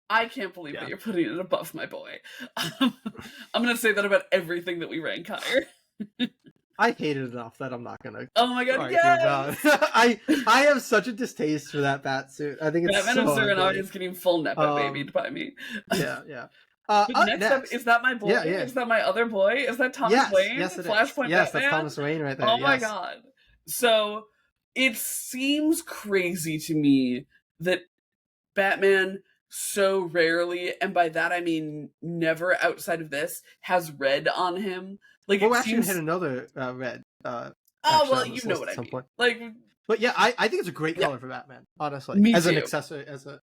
Speaker 2: I can't believe that you're putting it above my boy. I'm gonna say that about everything that we rank higher.
Speaker 1: I hate it enough that I'm not gonna.
Speaker 2: Oh my god! Yes!
Speaker 1: I have such a distaste for that Batsuit. I think it's
Speaker 2: Batman of Zur-En-Arrh is getting full nepo babied by me.
Speaker 1: Yeah.
Speaker 2: Next up, is that my boy? Yeah. Is that my other boy? Is that Thomas Wayne?
Speaker 1: Yes, it
Speaker 2: Flashpoint
Speaker 1: is. Yes,
Speaker 2: Batman?
Speaker 1: that's Thomas Wayne right there.
Speaker 2: Oh my god! So it seems crazy to me that Batman so rarely, and by that I mean never outside of this, has red on him. Like,
Speaker 1: actually hit another red.
Speaker 2: Well, you know what I mean. Like,
Speaker 1: But yeah, I think it's a great
Speaker 2: Yeah.
Speaker 1: color for Batman, honestly.
Speaker 2: Me
Speaker 1: As an
Speaker 2: too.
Speaker 1: accessory, as a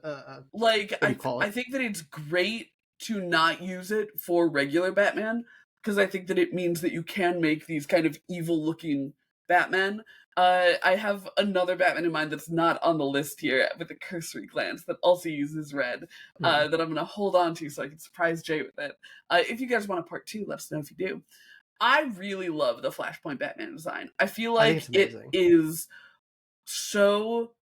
Speaker 2: Like,
Speaker 1: what do you call
Speaker 2: I
Speaker 1: it?
Speaker 2: think that it's great to not use it for regular Batman, because I think that it means that you can make these kind of evil-looking Batman. I have another Batman in mind that's not on the list here with a cursory glance that also uses red,
Speaker 1: Hmm.
Speaker 2: that I'm going to hold on to so I can surprise Jay with it. If you guys want a part 2, let us know if you do. I really love the Flashpoint Batman design. I feel
Speaker 1: I think
Speaker 2: like
Speaker 1: it's
Speaker 2: it
Speaker 1: amazing.
Speaker 2: is so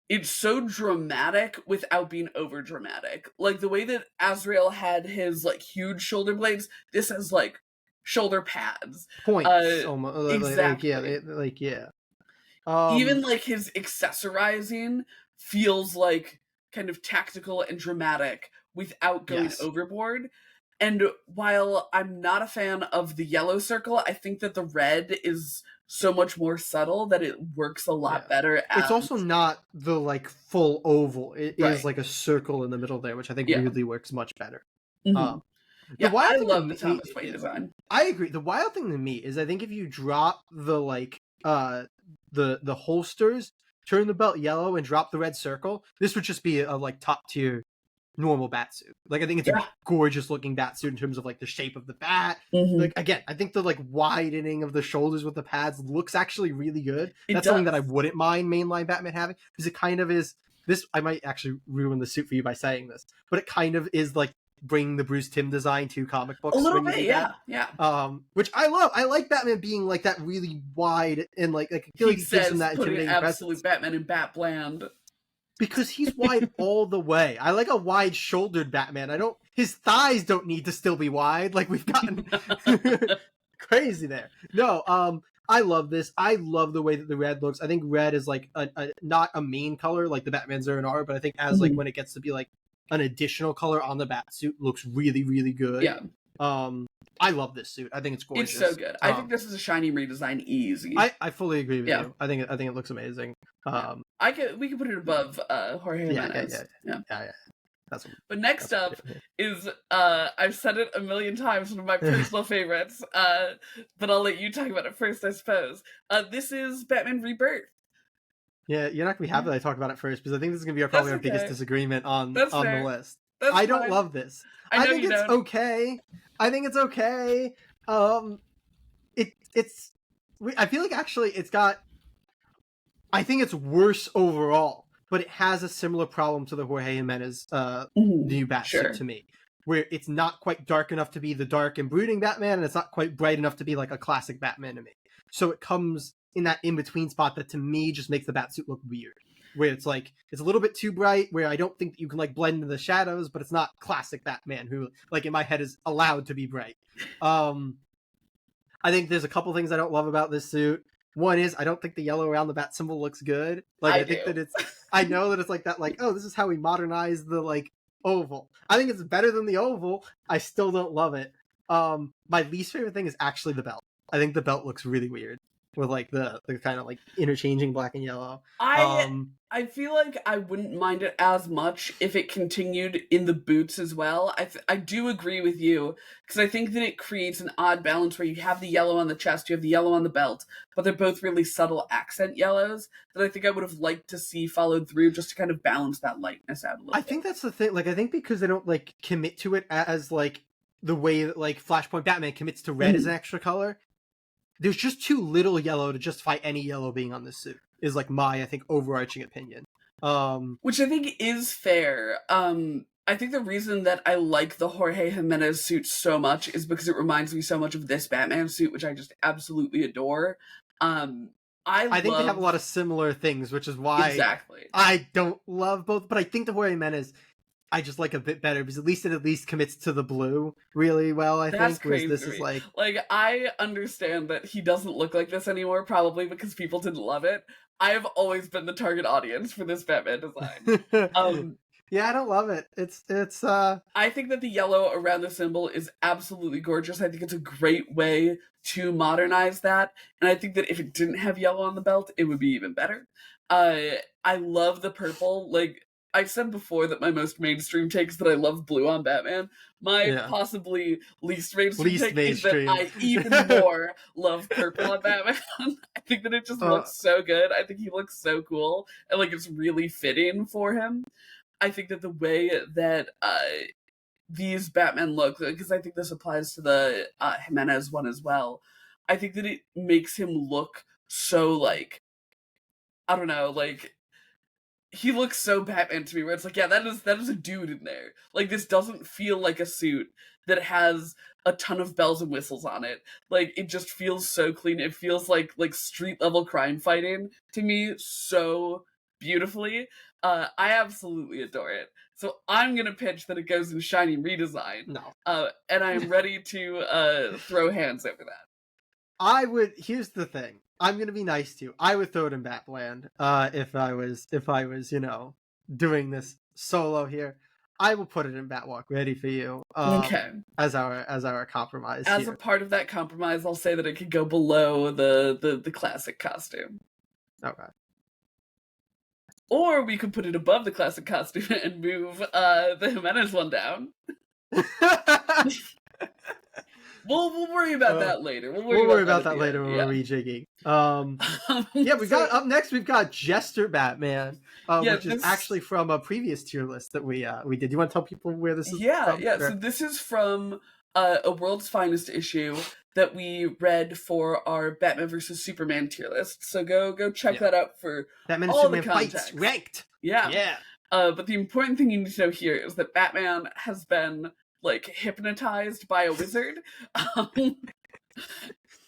Speaker 2: it's so dramatic without being over dramatic. Like the way that Azrael had his like huge shoulder blades, this has like shoulder pads.
Speaker 1: Points, almost yeah,
Speaker 2: Exactly.
Speaker 1: like yeah.
Speaker 2: Even like his accessorizing feels like kind of tactical and dramatic without going
Speaker 1: Yes,
Speaker 2: overboard. And while I'm not a fan of the yellow circle, I think that the red is so much more subtle that it works a
Speaker 1: yeah.
Speaker 2: lot better
Speaker 1: It's
Speaker 2: as
Speaker 1: also not the like full oval. It is
Speaker 2: right.
Speaker 1: like a circle in the middle there, which I think
Speaker 2: Yeah.
Speaker 1: really works much better.
Speaker 2: Hmm.
Speaker 1: Um, the
Speaker 2: Yeah,
Speaker 1: wild
Speaker 2: I
Speaker 1: thing to
Speaker 2: love the
Speaker 1: me,
Speaker 2: Thomas Wayne design.
Speaker 1: I agree. The wild thing to me is I think if you drop the like the holsters, turn the belt yellow, and drop the red circle, this would just be a like top tier normal Batsuit. Like I think it's a
Speaker 2: Yeah.
Speaker 1: gorgeous looking Batsuit in terms of like the shape of the bat.
Speaker 2: Hmm.
Speaker 1: Like again, I think the like widening of the shoulders with the pads looks actually really good.
Speaker 2: It
Speaker 1: That's something that I
Speaker 2: does.
Speaker 1: wouldn't mind mainline Batman having because it kind of is this. I might actually ruin the suit for you by saying this, but it kind of is like bringing the Bruce Timm design to comic
Speaker 2: A
Speaker 1: books
Speaker 2: little
Speaker 1: when you
Speaker 2: bit,
Speaker 1: do
Speaker 2: yeah,
Speaker 1: that.
Speaker 2: yeah.
Speaker 1: Which I love. I like Batman being like that really wide and like I feel
Speaker 2: He
Speaker 1: like it gives him
Speaker 2: says
Speaker 1: that
Speaker 2: putting
Speaker 1: intimidating
Speaker 2: absolute
Speaker 1: presence
Speaker 2: Batman in Batland.
Speaker 1: because he's wide all the way. I like a wide shouldered Batman. I don't. His thighs don't need to still be wide. Like we've gotten crazy there. No, I love this. I love the way that the red looks. I think red is like a not a main color like the Batman's are and are, but I think as like
Speaker 2: Mhm.
Speaker 1: when it gets to be like an additional color on the bat suit looks really really good.
Speaker 2: Yeah,
Speaker 1: I love this suit. I think it's
Speaker 2: it's so
Speaker 1: gorgeous.
Speaker 2: good. I think this is a shiny redesign easy.
Speaker 1: I fully agree with
Speaker 2: Yeah,
Speaker 1: you. I think it looks amazing.
Speaker 2: yeah. We could put it above Jorge
Speaker 1: Yeah,
Speaker 2: Jimenez. Yeah.
Speaker 1: yeah. That's
Speaker 2: But next
Speaker 1: that's what
Speaker 2: up
Speaker 1: we're doing
Speaker 2: is I've said it a million times, one of my
Speaker 1: here.
Speaker 2: personal favorites. But I'll let you talk about it first, I suppose. This is Batman Rebirth.
Speaker 1: Yeah, you're not gonna be happy that I talk about it first because I think this is gonna be
Speaker 2: That's
Speaker 1: probably our biggest
Speaker 2: okay.
Speaker 1: disagreement
Speaker 2: That's
Speaker 1: on the
Speaker 2: fair.
Speaker 1: list.
Speaker 2: That's
Speaker 1: I don't
Speaker 2: fine.
Speaker 1: love this.
Speaker 2: I
Speaker 1: I
Speaker 2: know
Speaker 1: think
Speaker 2: you
Speaker 1: it's
Speaker 2: don't.
Speaker 1: okay. I think it's okay. It's I feel like actually it's got. I think it's worse overall, but it has a similar problem to the Jorge Jimenez new Batsuit
Speaker 2: Sure.
Speaker 1: to me, where it's not quite dark enough to be the dark and brooding Batman, and it's not quite bright enough to be like a classic Batman to me. So it comes in that in between spot that to me just makes the Batsuit look weird. Where it's like it's a little bit too bright, where I don't think that you can like blend into the shadows, but it's not classic Batman who like in my head is allowed to be bright. I think there's a couple things I don't love about this suit. One is I don't think the yellow around the bat symbol looks good. Like
Speaker 2: I
Speaker 1: I think
Speaker 2: do.
Speaker 1: that it's I know that it's like that like oh this is how we modernize the like oval. I think it's better than the oval. I still don't love it. My least favorite thing is actually the belt. I think the belt looks really weird with like the kind of like interchanging black and yellow.
Speaker 2: I
Speaker 1: Um
Speaker 2: I feel like I wouldn't mind it as much if it continued in the boots as well. I do agree with you because I think that it creates an odd balance where you have the yellow on the chest, you have the yellow on the belt, but they're both really subtle accent yellows that I think I would have liked to see followed through just to kind of balance that lightness out a little
Speaker 1: I
Speaker 2: bit.
Speaker 1: think that's the thing. Like I think because they don't like commit to it as like the way that like Flashpoint Batman commits to red as an
Speaker 2: Mhm.
Speaker 1: extra color, there's just too little yellow to justify any yellow being on this suit. Is like my I think overarching opinion.
Speaker 2: Which I think is fair. I think the reason that I like the Jorge Jimenez suit so much is because it reminds me so much of this Batman suit, which I just absolutely adore. Um, I
Speaker 1: I think they have a lot
Speaker 2: love
Speaker 1: of similar things, which is why
Speaker 2: exactly.
Speaker 1: I don't love both. But I think the Jorge Jimenez I just like a bit better because it at least commits to the blue really well. I
Speaker 2: That's
Speaker 1: think whereas
Speaker 2: crazy
Speaker 1: this
Speaker 2: to
Speaker 1: is
Speaker 2: me.
Speaker 1: like
Speaker 2: Like, I understand that he doesn't look like this anymore, probably because people didn't love it. I have always been the target audience for this Batman design. Um,
Speaker 1: yeah, I don't love it. It's
Speaker 2: I think that the yellow around the symbol is absolutely gorgeous. I think it's a great way to modernize that. And I think that if it didn't have yellow on the belt, it would be even better. I love the purple. Like, I said before that my most mainstream take is that I love blue on Batman. My
Speaker 1: Yeah.
Speaker 2: possibly least mainstream
Speaker 1: Least
Speaker 2: take
Speaker 1: mainstream.
Speaker 2: is that I even more love purple on Batman. I think that it just looks so good. I think he looks so cool, and like it's really fitting for him. I think that the way that these Batman look, because I think this applies to the Jimenez one as well. I think that it makes him look so like, I don't know, like he looks so Batman to me, where it's like, yeah, that is a dude in there. Like this doesn't feel like a suit that has a ton of bells and whistles on it. Like it just feels so clean. It feels like street level crime fighting to me so beautifully. I absolutely adore it. So I'm gonna pitch that it goes in shiny redesign.
Speaker 1: No.
Speaker 2: And I'm ready to throw hands over that.
Speaker 1: I would. Here's the thing. I'm gonna be nice to you. I would throw it in Batland. If I was, doing this solo here, I will put it in Batwalk, ready for you.
Speaker 2: Okay.
Speaker 1: As our compromise.
Speaker 2: As
Speaker 1: here.
Speaker 2: a part of that compromise, I'll say that it could go below the classic costume.
Speaker 1: Okay.
Speaker 2: Or we could put it above the classic costume and move the Jimenez one down. We'll worry about that later. We'll worry about that
Speaker 1: later when we're rejigging.
Speaker 2: So,
Speaker 1: We've got Jester Batman, which is actually from a previous tier list that we did. You want to tell people where this is from?
Speaker 2: Yeah. So this is from a World's Finest issue that we read for our Batman vs Superman tier list. So go check that out for
Speaker 1: Batman
Speaker 2: all
Speaker 1: and
Speaker 2: the
Speaker 1: Superman
Speaker 2: context.
Speaker 1: fights ranked.
Speaker 2: Yeah. But the important thing you need to know here is that Batman has been hypnotized by a wizard.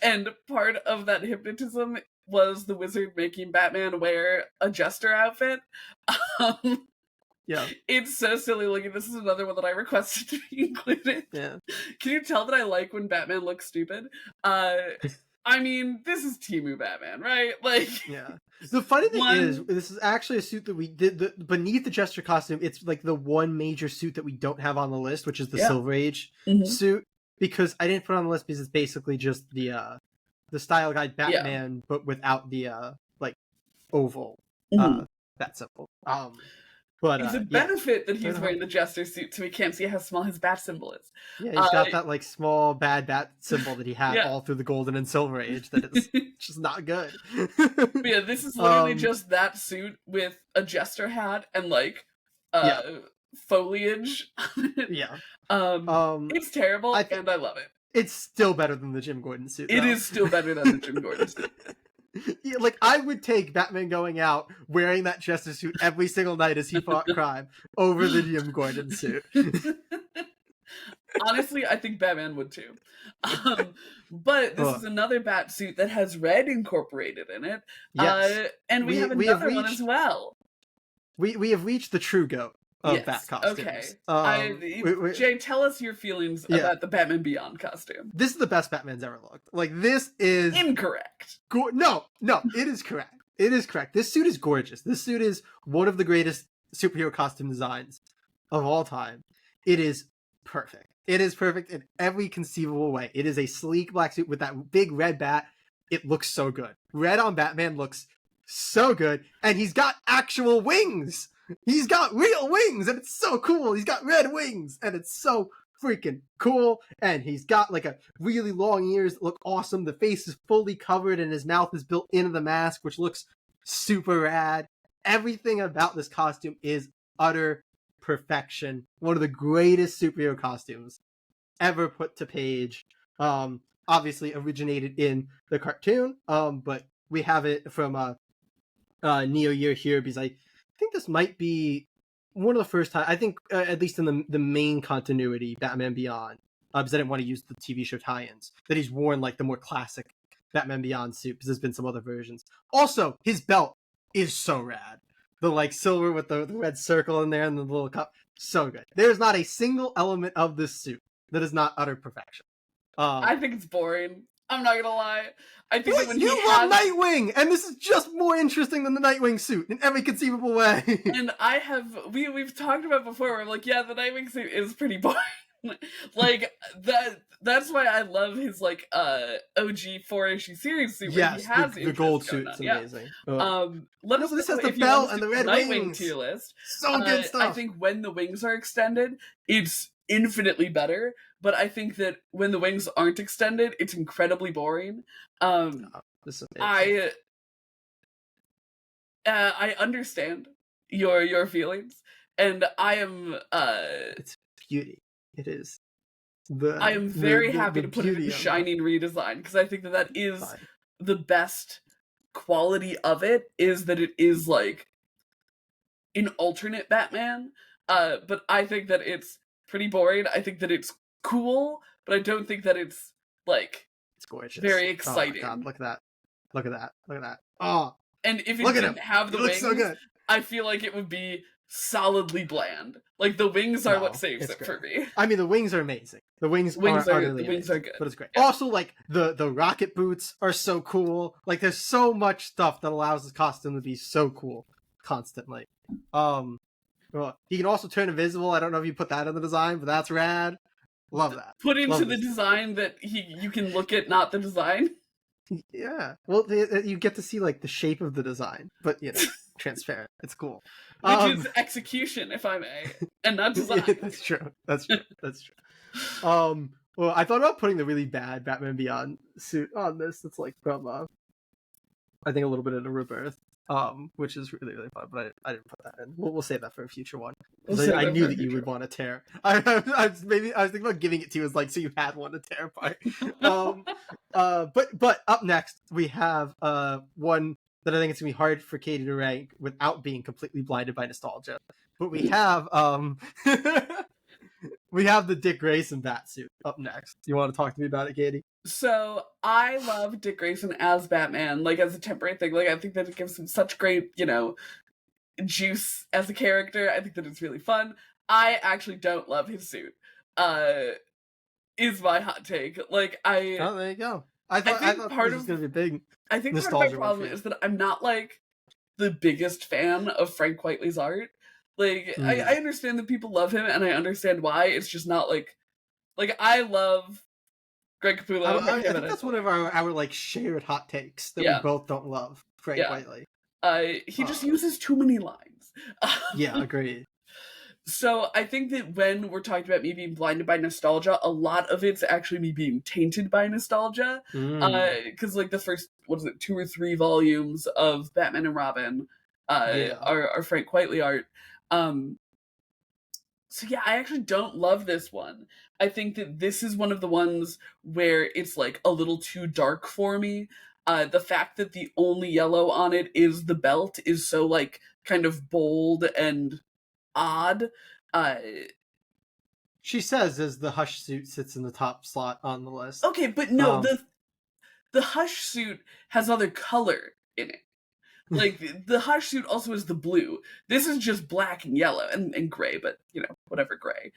Speaker 2: And part of that hypnotism was the wizard making Batman wear a jester outfit. It's so silly looking. This is another one that I requested to be included.
Speaker 1: Yeah.
Speaker 2: Can you tell that I like when Batman looks stupid? I mean, this is Temu Batman, right?
Speaker 1: The funny thing is, this is actually a suit that we did beneath the Jester costume. It's the one major suit that we don't have on the list, which is the Silver Age suit, because I didn't put it on the list because it's basically just the style guide Batman, but without the oval that symbol. But
Speaker 2: it's a benefit that he's wearing the Jester suit, so we can't see how small his bat symbol is.
Speaker 1: Yeah, he's got that small bad bat symbol that he had all through the Golden and Silver Age that is just not good.
Speaker 2: But yeah, this is literally just that suit with a Jester hat and foliage. It's terrible, and I love it.
Speaker 1: It's still better than the Jim Gordon suit.
Speaker 2: It is still better than the Jim Gordon suit.
Speaker 1: Yeah, I would take Batman going out wearing that Jester suit every single night as he fought crime over the Jim Gordon suit.
Speaker 2: Honestly, I think Batman would too. But this is another bat suit that has red incorporated in it. Yes. And we have another one as well.
Speaker 1: We have reached the true goat of bat costumes.
Speaker 2: Okay. Jay, tell us your feelings about the Batman Beyond costume.
Speaker 1: This is the best Batman's ever looked. This is
Speaker 2: incorrect.
Speaker 1: No, it is correct. It is correct. This suit is gorgeous. This suit is one of the greatest superhero costume designs of all time. It is perfect. It is perfect in every conceivable way. It is a sleek black suit with that big red bat. It looks so good. Red on Batman looks so good, and he's got actual wings. He's got real wings, and it's so cool. He's got red wings, and it's so freaking cool. And he's got a really long ears that look awesome. The face is fully covered, and his mouth is built into the mask, which looks super rad. Everything about this costume is utter perfection. One of the greatest superhero costumes ever put to page. Obviously originated in the cartoon, but we have it from Neo Year here because I think this might be one of the first time, I think at least in the main continuity Batman Beyond, because I didn't want to use the TV show tie-ins, that he's worn the more classic Batman Beyond suit, because there's been some other versions. Also, his belt is so rad. The silver with the red circle in there and the little cup, so good. There's not a single element of this suit that is not utter perfection.
Speaker 2: I think it's boring. I'm not gonna lie. I think that when
Speaker 1: you love Nightwing, and this is just more interesting than the Nightwing suit in every conceivable way.
Speaker 2: And we've talked about before. Where I'm the Nightwing suit is pretty boring. Like that's why I love his like OG 4-issue series suit where he
Speaker 1: Yes,
Speaker 2: has
Speaker 1: the gold
Speaker 2: interest going
Speaker 1: suit's
Speaker 2: on. Yeah.
Speaker 1: amazing.
Speaker 2: Let
Speaker 1: No,
Speaker 2: us
Speaker 1: but this
Speaker 2: know
Speaker 1: has the
Speaker 2: if you want
Speaker 1: belt
Speaker 2: to
Speaker 1: and
Speaker 2: see
Speaker 1: the
Speaker 2: the
Speaker 1: red
Speaker 2: Nightwing
Speaker 1: wings.
Speaker 2: tier list.
Speaker 1: So good stuff.
Speaker 2: I think when the wings are extended, it's infinitely better. But I think that when the wings aren't extended, it's incredibly boring.
Speaker 1: This is amazing.
Speaker 2: I understand your feelings, and I am
Speaker 1: It's beauty. It is
Speaker 2: I am very happy
Speaker 1: the
Speaker 2: to put it in
Speaker 1: beauty of
Speaker 2: Shining redesign because I think that that
Speaker 1: it.
Speaker 2: is the best quality of it, is that it is like an alternate Batman. But I think that it's pretty boring. I think that it's cool, but I don't think that it's like
Speaker 1: It's gorgeous.
Speaker 2: very
Speaker 1: Oh my
Speaker 2: exciting.
Speaker 1: god, look at that. Look at that. Look at that. Oh,
Speaker 2: And if it
Speaker 1: look at
Speaker 2: didn't
Speaker 1: him.
Speaker 2: have the
Speaker 1: He looks
Speaker 2: wings,
Speaker 1: so good.
Speaker 2: I feel like it would be solidly bland. Like the wings are what
Speaker 1: No,
Speaker 2: saves
Speaker 1: it's
Speaker 2: it
Speaker 1: great.
Speaker 2: for me.
Speaker 1: I mean, the wings are amazing. The wings are utterly
Speaker 2: the wings
Speaker 1: amazing,
Speaker 2: are good.
Speaker 1: but it's great.
Speaker 2: Yeah.
Speaker 1: Also, like the rocket boots are so cool. Like, there's so much stuff that allows this costume to be so cool constantly. Well, he can also turn invisible. I don't know if you put that in the design, but that's rad. Love that.
Speaker 2: Put into
Speaker 1: Love
Speaker 2: the
Speaker 1: this.
Speaker 2: design that you can look at, not the design.
Speaker 1: Yeah. Well, you get to see like the shape of the design, but transparent. It's cool.
Speaker 2: Which is execution, if I may, and not design.
Speaker 1: Yeah, that's true. That's true. That's true. Well, I thought about putting the really bad Batman Beyond suit on this. It's like from I think a little bit of a rebirth. Which is really really fun, but I didn't put that in. We'll save that for a future one. I knew that you would want to tear. I was thinking about giving it to you as like so you had one to tear apart. But up next we have one that I think it's gonna be hard for Katie to rank without being completely blinded by nostalgia. But we have we have the Dick Grayson Batsuit up next. You want to talk to me about it, Katie?
Speaker 2: So I love Dick Grayson as Batman, like as a temporary thing. Like I think that it gives him such great, juice as a character. I think that it's really fun. I actually don't love his suit. Is my hot take. Like
Speaker 1: Oh, there you go. I thought
Speaker 2: part
Speaker 1: this was gonna be big.
Speaker 2: I think part of my problem is that I'm not like the biggest fan of Frank Whiteley's art. Like I understand that people love him and I understand why. It's just not like I love Greg Capullo.
Speaker 1: I think that's one of our like shared hot takes that we both don't love Frank Whiteley.
Speaker 2: He just uses too many lines.
Speaker 1: Yeah, agreed.
Speaker 2: So I think that when we're talking about me being blinded by nostalgia, a lot of it's actually me being tainted by nostalgia. Because like the first, 2 or 3 volumes of Batman and Robin are Frank Whiteley art. So yeah, I actually don't love this one. I think that this is one of the ones where it's like a little too dark for me. The fact that the only yellow on it is the belt is so like kind of bold and odd.
Speaker 1: She says as the Hush suit sits in the top slot on the list.
Speaker 2: Okay, but no, the Hush suit has other color in it. Like the Hush suit also is the blue. This is just black and yellow and gray, but whatever gray.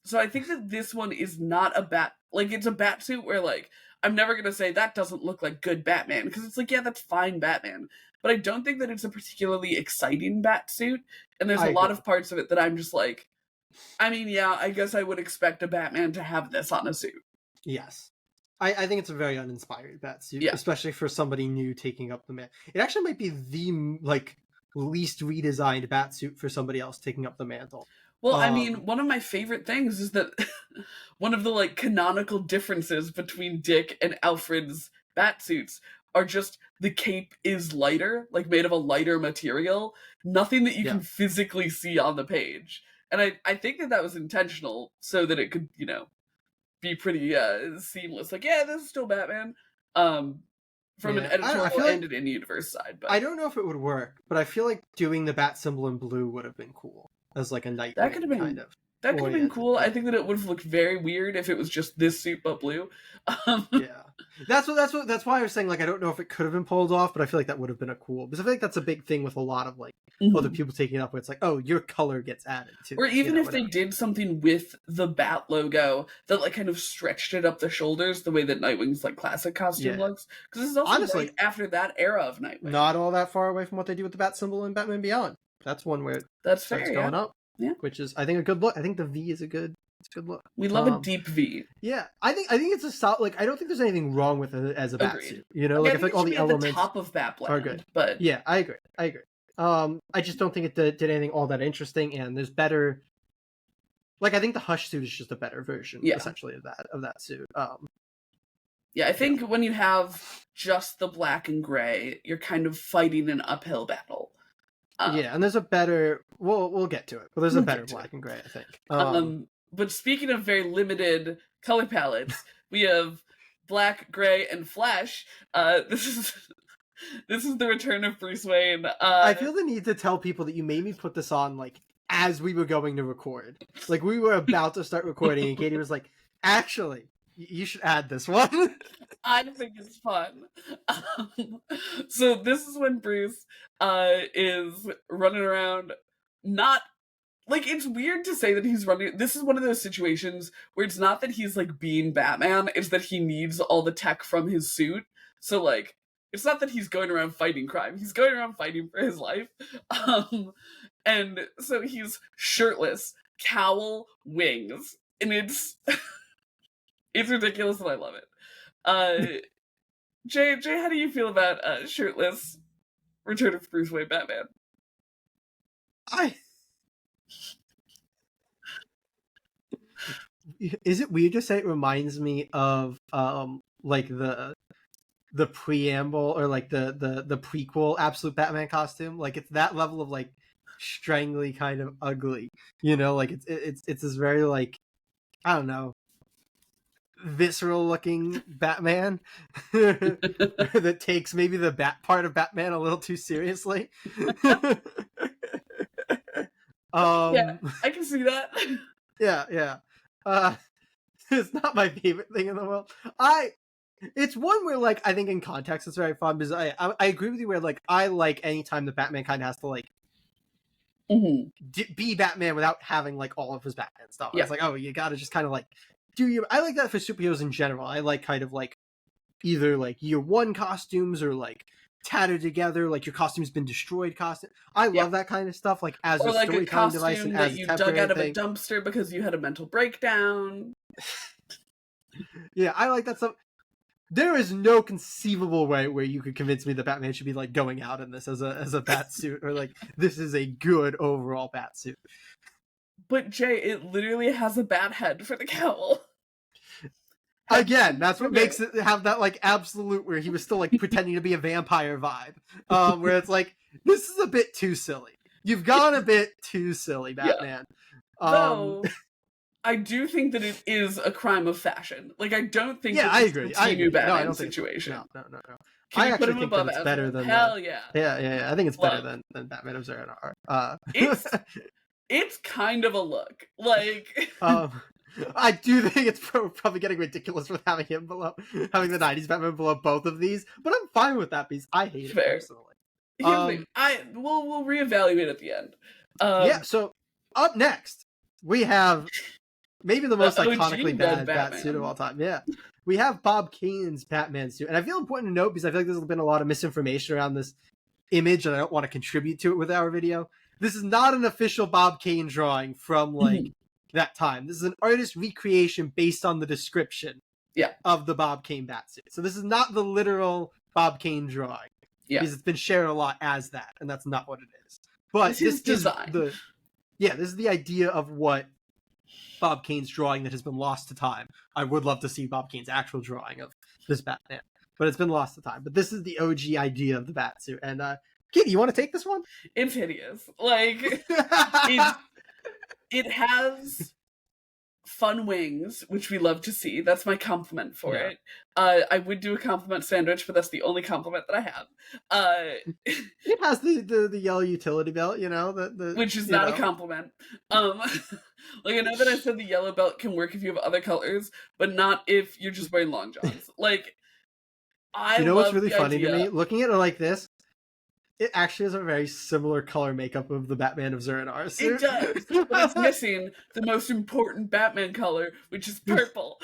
Speaker 2: So I think that this one is not it's a bat suit where like I'm never gonna say that doesn't look like good Batman because it's like, yeah, that's fine Batman. But I don't think that it's a particularly exciting bat suit, and there's a lot of parts of it that I'm just like, I mean, yeah, I guess I would expect a Batman to have this on a suit.
Speaker 1: Yes. I think it's a very uninspired Batsuit, especially for somebody new taking up the mantle. It actually might be the least redesigned Batsuit for somebody else taking up the mantle.
Speaker 2: Well, I mean, one of my favorite things is that one of the canonical differences between Dick and Alfred's Batsuits are just the cape is lighter, like made of a lighter material, nothing that you can physically see on the page. And I think that was intentional so that it could, be pretty seamless. Like, yeah, this is still Batman. From an editorial and an in-universe side. But
Speaker 1: I don't know if it would work, but I feel like doing the bat symbol in blue would have been cool as like a Nightwing
Speaker 2: that could have been
Speaker 1: kind of.
Speaker 2: That could have been cool. I think that it would have looked very weird if it was just this suit but blue.
Speaker 1: Yeah, that's why I was saying like I don't know if it could have been pulled off, but I feel like that would have been a cool because I feel like that's a big thing with a lot of like other people taking it up. Where it's like, oh, your color gets added to,
Speaker 2: or even if they did something with the bat logo that like kind of stretched it up the shoulders the way that Nightwing's like classic costume looks. Because this is also honestly after that era of Nightwing,
Speaker 1: not all that far away from what they do with the bat symbol in Batman Beyond. That's one where
Speaker 2: that's
Speaker 1: starts
Speaker 2: fair,
Speaker 1: going up.
Speaker 2: Yeah,
Speaker 1: which is I think a good look. I think the V is a good It's a good look.
Speaker 2: We love a deep V.
Speaker 1: Yeah, I think it's a solid. Like, I don't think there's anything wrong with it as a Batsuit. You know,
Speaker 2: like
Speaker 1: I feel like all the elements
Speaker 2: at the top of Batland,
Speaker 1: are good.
Speaker 2: But
Speaker 1: yeah, I agree. I just don't think it did anything all that interesting, and there's better. Like, I think the Hush suit is just a better version, essentially, of that suit.
Speaker 2: Yeah, I think when you have just the black and gray, you're kind of fighting an uphill battle.
Speaker 1: Yeah, and there's a better. We'll get to it, but there's a better black and gray, I think.
Speaker 2: But speaking of very limited color palettes, we have black, gray, and flesh. This is the return of Bruce Wayne.
Speaker 1: I feel the need to tell people that you made me put this on like as we were going to record. Like, we were about to start recording, and Katie was like, "Actually, you should add this one."
Speaker 2: I think it's fun. So this is when Bruce is running around, not like, it's weird to say that he's running. This is one of those situations where it's not that he's like being Batman, it's that he needs all the tech from his suit. So like, it's not that he's going around fighting crime. He's going around fighting for his life. And so he's shirtless, cowl, wings, and it's it's ridiculous and I love it. Jay, how do you feel about shirtless Return of Bruce Wayne Batman?
Speaker 1: Is it weird to say it reminds me of like the preamble or like the prequel Absolute Batman costume? Like, it's that level of like strangly kind of ugly, you know? Like, it's this very like, I don't know, visceral looking Batman that takes maybe the bat part of Batman a little too seriously.
Speaker 2: Yeah, I can see that.
Speaker 1: Yeah. It's not my favorite thing in the world. It's one where, like, I think in context it's very fun, because I agree with you where, like, I like any time the Batman kind of has to, like, be Batman without having, like, all of his Batman stuff. Yeah. It's like, oh, you gotta just kind of, like, I like that for superheroes in general. I like kind of, like, either, like, year one costumes or, like, tattered together, like your costume's been destroyed costume. I love that kind of stuff, like, as
Speaker 2: or
Speaker 1: a
Speaker 2: like
Speaker 1: storytelling device and as
Speaker 2: you dug out of a dumpster because you had a mental breakdown.
Speaker 1: Yeah, I like that stuff. There is no conceivable way where you could convince me that Batman should be like going out in this as a bat suit, or like this is a good overall bat suit.
Speaker 2: But Jay, it literally has a bat head for the cowl.
Speaker 1: Again, that's what makes it have that like absolute where he was still like pretending to be a vampire vibe. Where it's like, this is a bit too silly. You've gone a bit too silly, Batman.
Speaker 2: Though, I do think that it is a crime of fashion. Like, I don't think
Speaker 1: I agree.
Speaker 2: I agree. Batman
Speaker 1: no, I don't
Speaker 2: situation.
Speaker 1: No.
Speaker 2: I actually
Speaker 1: think that it's better than
Speaker 2: Hell yeah.
Speaker 1: Yeah. I think it's better than Batman of Zero.
Speaker 2: It's kind of a look. Like
Speaker 1: I do think it's probably getting ridiculous with having the 90s Batman below both of these, but I'm fine with that because I hate it personally.
Speaker 2: We'll reevaluate at the end.
Speaker 1: So up next we have maybe the most iconically bad Batsuit of all time. Yeah. We have Bob Kane's Batman suit. And I feel important to note, because I feel like there's been a lot of misinformation around this image, and I don't want to contribute to it with our video. This is not an official Bob Kane drawing from like that time. This is an artist recreation based on the description of the Bob Kane Batsuit. So this is not the literal Bob Kane drawing. Yeah. Because it's been shared a lot as that, and that's not what it is. But this is this is the idea of what Bob Kane's drawing that has been lost to time. I would love to see Bob Kane's actual drawing of this Batman, but it's been lost to time. But this is the OG idea of the Batsuit. And Katie, you want to take this one?
Speaker 2: It's hideous. Like, it has fun wings, which we love to see. That's my compliment for it. I would do a compliment sandwich, but that's the only compliment that I have.
Speaker 1: It has the yellow utility belt, you know,
Speaker 2: which is not a compliment. Like, I know that I said the yellow belt can work if you have other colors, but not if you're just wearing long johns. Like,
Speaker 1: you know what's really funny to me? Looking at it like this, it actually has a very similar color makeup of the Batman of Zero suit.
Speaker 2: It does, but it's missing the most important Batman color, which is purple.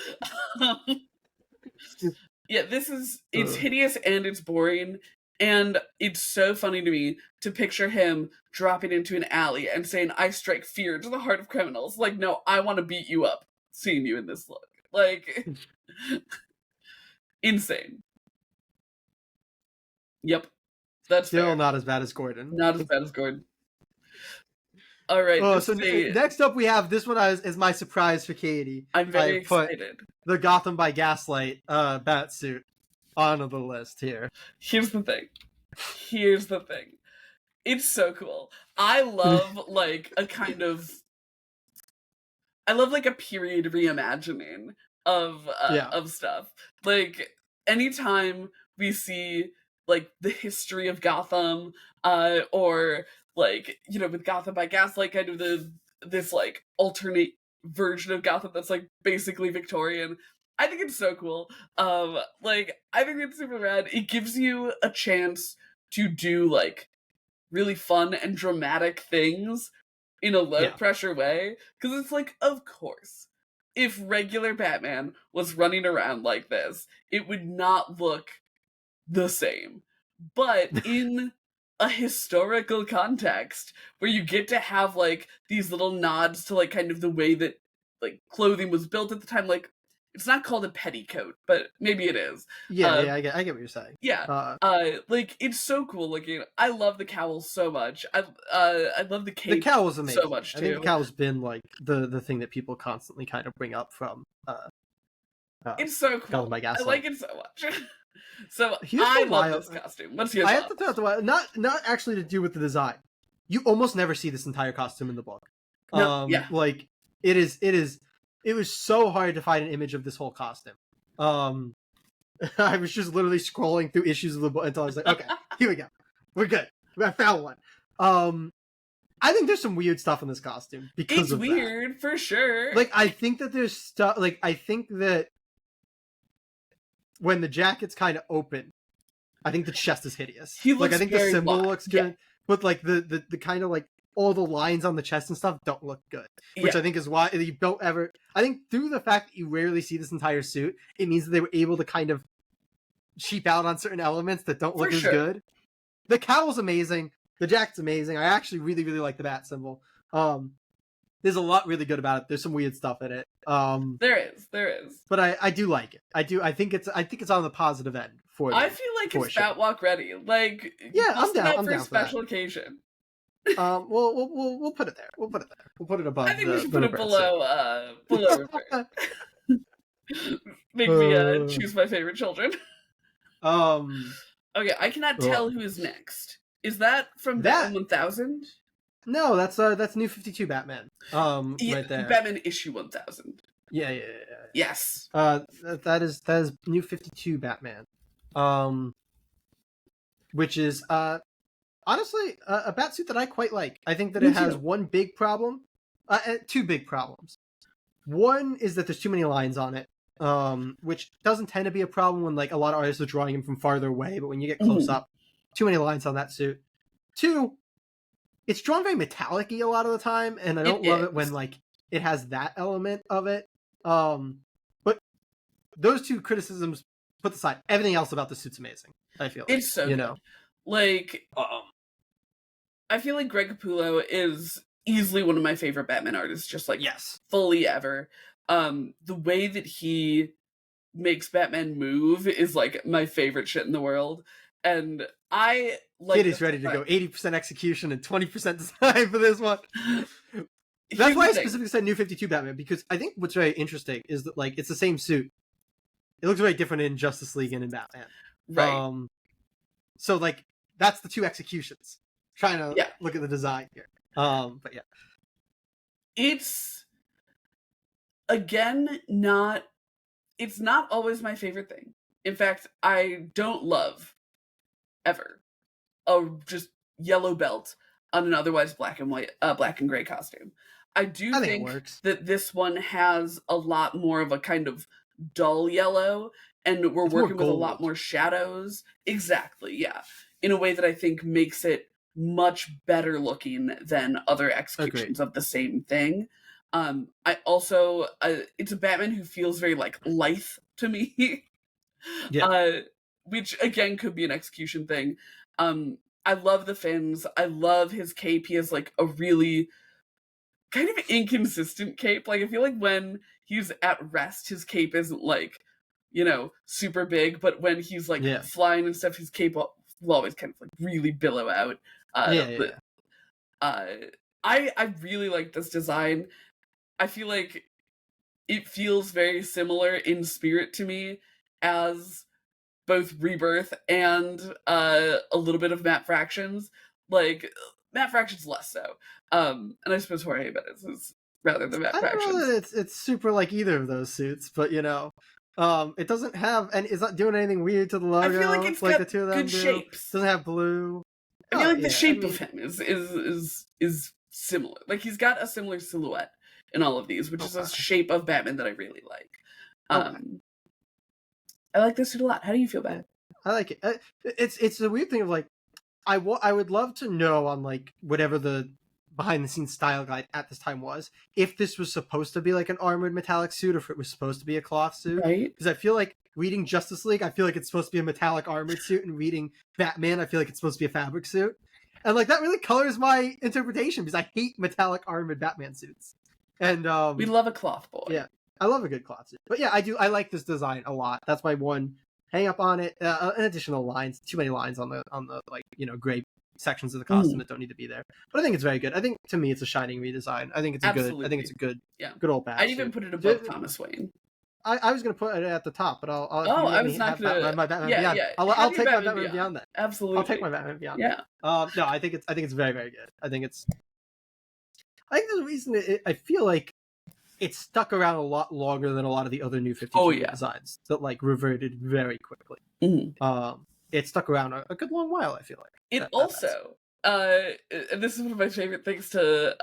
Speaker 2: It's hideous and it's boring. And it's so funny to me to picture him dropping into an alley and saying, "I strike fear to the heart of criminals." Like, no, I want to beat you up seeing you in this look. Like, insane. Yep. That's
Speaker 1: Still
Speaker 2: fair.
Speaker 1: not as bad as Gordon.
Speaker 2: Not as bad as Gordon. All right.
Speaker 1: Oh, so next up we have this one is my surprise for Katie.
Speaker 2: I'm very
Speaker 1: I put
Speaker 2: excited.
Speaker 1: The Gotham by Gaslight Batsuit onto the list here.
Speaker 2: Here's the thing. It's so cool. I love like a period reimagining of stuff. Like anytime we see like the history of Gotham, or like, you know, with Gotham by Gaslight, kind of this like alternate version of Gotham that's like basically Victorian. I think it's so cool. Like I think it's super rad. It gives you a chance to do like really fun and dramatic things in a low pressure way, because it's like, of course, if regular Batman was running around like this, it would not look the same. But in a historical context where you get to have like these little nods to like kind of the way that like clothing was built at the time, like it's not called a petticoat, but maybe it is.
Speaker 1: Yeah, I get what you're saying.
Speaker 2: Yeah, like it's so cool looking. I love the cowl so much. I love the cape.
Speaker 1: The cowl's amazing
Speaker 2: so much too.
Speaker 1: I think the cowl's been like the thing that people constantly kind of bring up from.
Speaker 2: It's so cool.
Speaker 1: Gotham by Gaslight.
Speaker 2: I like it so much. So I love this costume. What's your?
Speaker 1: I have to throw out the wild, not actually to do with the design. You almost never see this entire costume in the book.
Speaker 2: No, yeah.
Speaker 1: Like it was so hard to find an image of this whole costume. I was just literally scrolling through issues of the book until I was like, okay, here we go. We're good. I found one. I think there's some weird stuff in this costume because
Speaker 2: it's weird for sure.
Speaker 1: Like I think that there's stuff. Like I think that when the jacket's kind of open, I think the chest is hideous. Like I think the symbol looks good, but like the kind of like all the lines on the chest and stuff don't look good, which I think is why you don't ever. I think through the fact that you rarely see this entire suit, it means that they were able to kind of cheap out on certain elements that don't look as good. The cowl's amazing. The jacket's amazing. I actually really, really like the bat symbol. There's a lot really good about it. There's some weird stuff in it.
Speaker 2: There is.
Speaker 1: But I do like it. I think it's on the positive end for me.
Speaker 2: I feel like it's Batwalk ready. Like
Speaker 1: I'm down
Speaker 2: for a special occasion.
Speaker 1: We'll put it there. We'll put it above.
Speaker 2: I think we should put it below. Make me choose my favorite children. Okay, I cannot tell who is next. Is that from Batman 1000?
Speaker 1: No, that's New 52 Batman. Right there.
Speaker 2: Batman issue 1000.
Speaker 1: Yeah.
Speaker 2: Yes.
Speaker 1: That is New 52 Batman. Which is honestly a Batsuit that I quite like. I think that it has one big problem, two big problems. One is that there's too many lines on it, which doesn't tend to be a problem when like a lot of artists are drawing him from farther away, but when you get close up, too many lines on that suit. Two, it's drawn very metallic-y a lot of the time, and I don't love it when like it has that element of it. But those two criticisms put aside, everything else about the suit's amazing. I feel
Speaker 2: it's so
Speaker 1: you know,
Speaker 2: like I feel like Greg Capullo is easily one of my favorite Batman artists, just like fully ever. The way that he makes Batman move is like my favorite shit in the world. And I like
Speaker 1: Kid is ready to go 80% execution and 20% design for this one. That's why I specifically said New 52 Batman, because I think what's very interesting is that like it's the same suit. It looks very different in Justice League and in Batman.
Speaker 2: Right.
Speaker 1: So like that's the two executions. Trying to look at the design here. But yeah.
Speaker 2: It's again it's not always my favorite thing. In fact, I don't love ever a just yellow belt on an otherwise black and gray costume. I think that this one has a lot more of a kind of dull yellow, and we're working with a lot more shadows. Exactly, yeah. In a way that I think makes it much better looking than other executions of the same thing. I also it's a Batman who feels very like lithe to me. which again could be an execution thing. I love the fins. I love his cape. He has like a really kind of inconsistent cape. Like I feel like when he's at rest, his cape isn't like, super big, but when he's like
Speaker 1: Yeah.
Speaker 2: flying and stuff, his cape will always kind of like really billow out.
Speaker 1: Yeah.
Speaker 2: I really like this design. I feel like it feels very similar in spirit to me as both Rebirth and a little bit of Matt Fractions. Like Matt Fractions less so. And I suppose Jorge Jimenez is rather than Matt
Speaker 1: I don't
Speaker 2: Fractions.
Speaker 1: know that it's super like either of those suits, but it doesn't have, and it's not doing anything weird to the logo.
Speaker 2: I feel like it's
Speaker 1: like
Speaker 2: got
Speaker 1: the two of them
Speaker 2: good
Speaker 1: do.
Speaker 2: shapes.
Speaker 1: Doesn't have blue.
Speaker 2: I feel like the shape of him is similar. Like he's got a similar silhouette in all of these, which is a shape of Batman that I really like. I like this suit a lot. How do you feel about it?
Speaker 1: I like it. It's a weird thing of like, I would love to know on like whatever the behind the scenes style guide at this time was, if this was supposed to be like an armored metallic suit, or if it was supposed to be a cloth suit.
Speaker 2: Right.
Speaker 1: Because I feel like reading Justice League, I feel like it's supposed to be a metallic armored suit, and reading Batman, I feel like it's supposed to be a fabric suit. And like that really colors my interpretation, because I hate metallic armored Batman suits. And
Speaker 2: we love a cloth boy.
Speaker 1: Yeah, I love a good cloth suit. But yeah, I like this design a lot. That's my one hang up on it. An additional lines, too many lines on the like gray sections of the costume that don't need to be there. But I think it's very good. I think to me it's a shining redesign. I think it's a good old Batsuit.
Speaker 2: I'd even put it above Thomas Wayne.
Speaker 1: I was going to put it at the top, but I'll
Speaker 2: I was not going to.
Speaker 1: my Batman Beyond. I'll take my Batman Beyond that.
Speaker 2: Absolutely.
Speaker 1: I'll take my Batman Beyond.
Speaker 2: Yeah.
Speaker 1: No, I think it's very, very good. I think there's a reason I feel like it stuck around a lot longer than a lot of the other new 52 designs that like reverted very quickly.
Speaker 2: Mm-hmm.
Speaker 1: It stuck around a good long while, I feel like.
Speaker 2: It also, and this is one of my favorite things to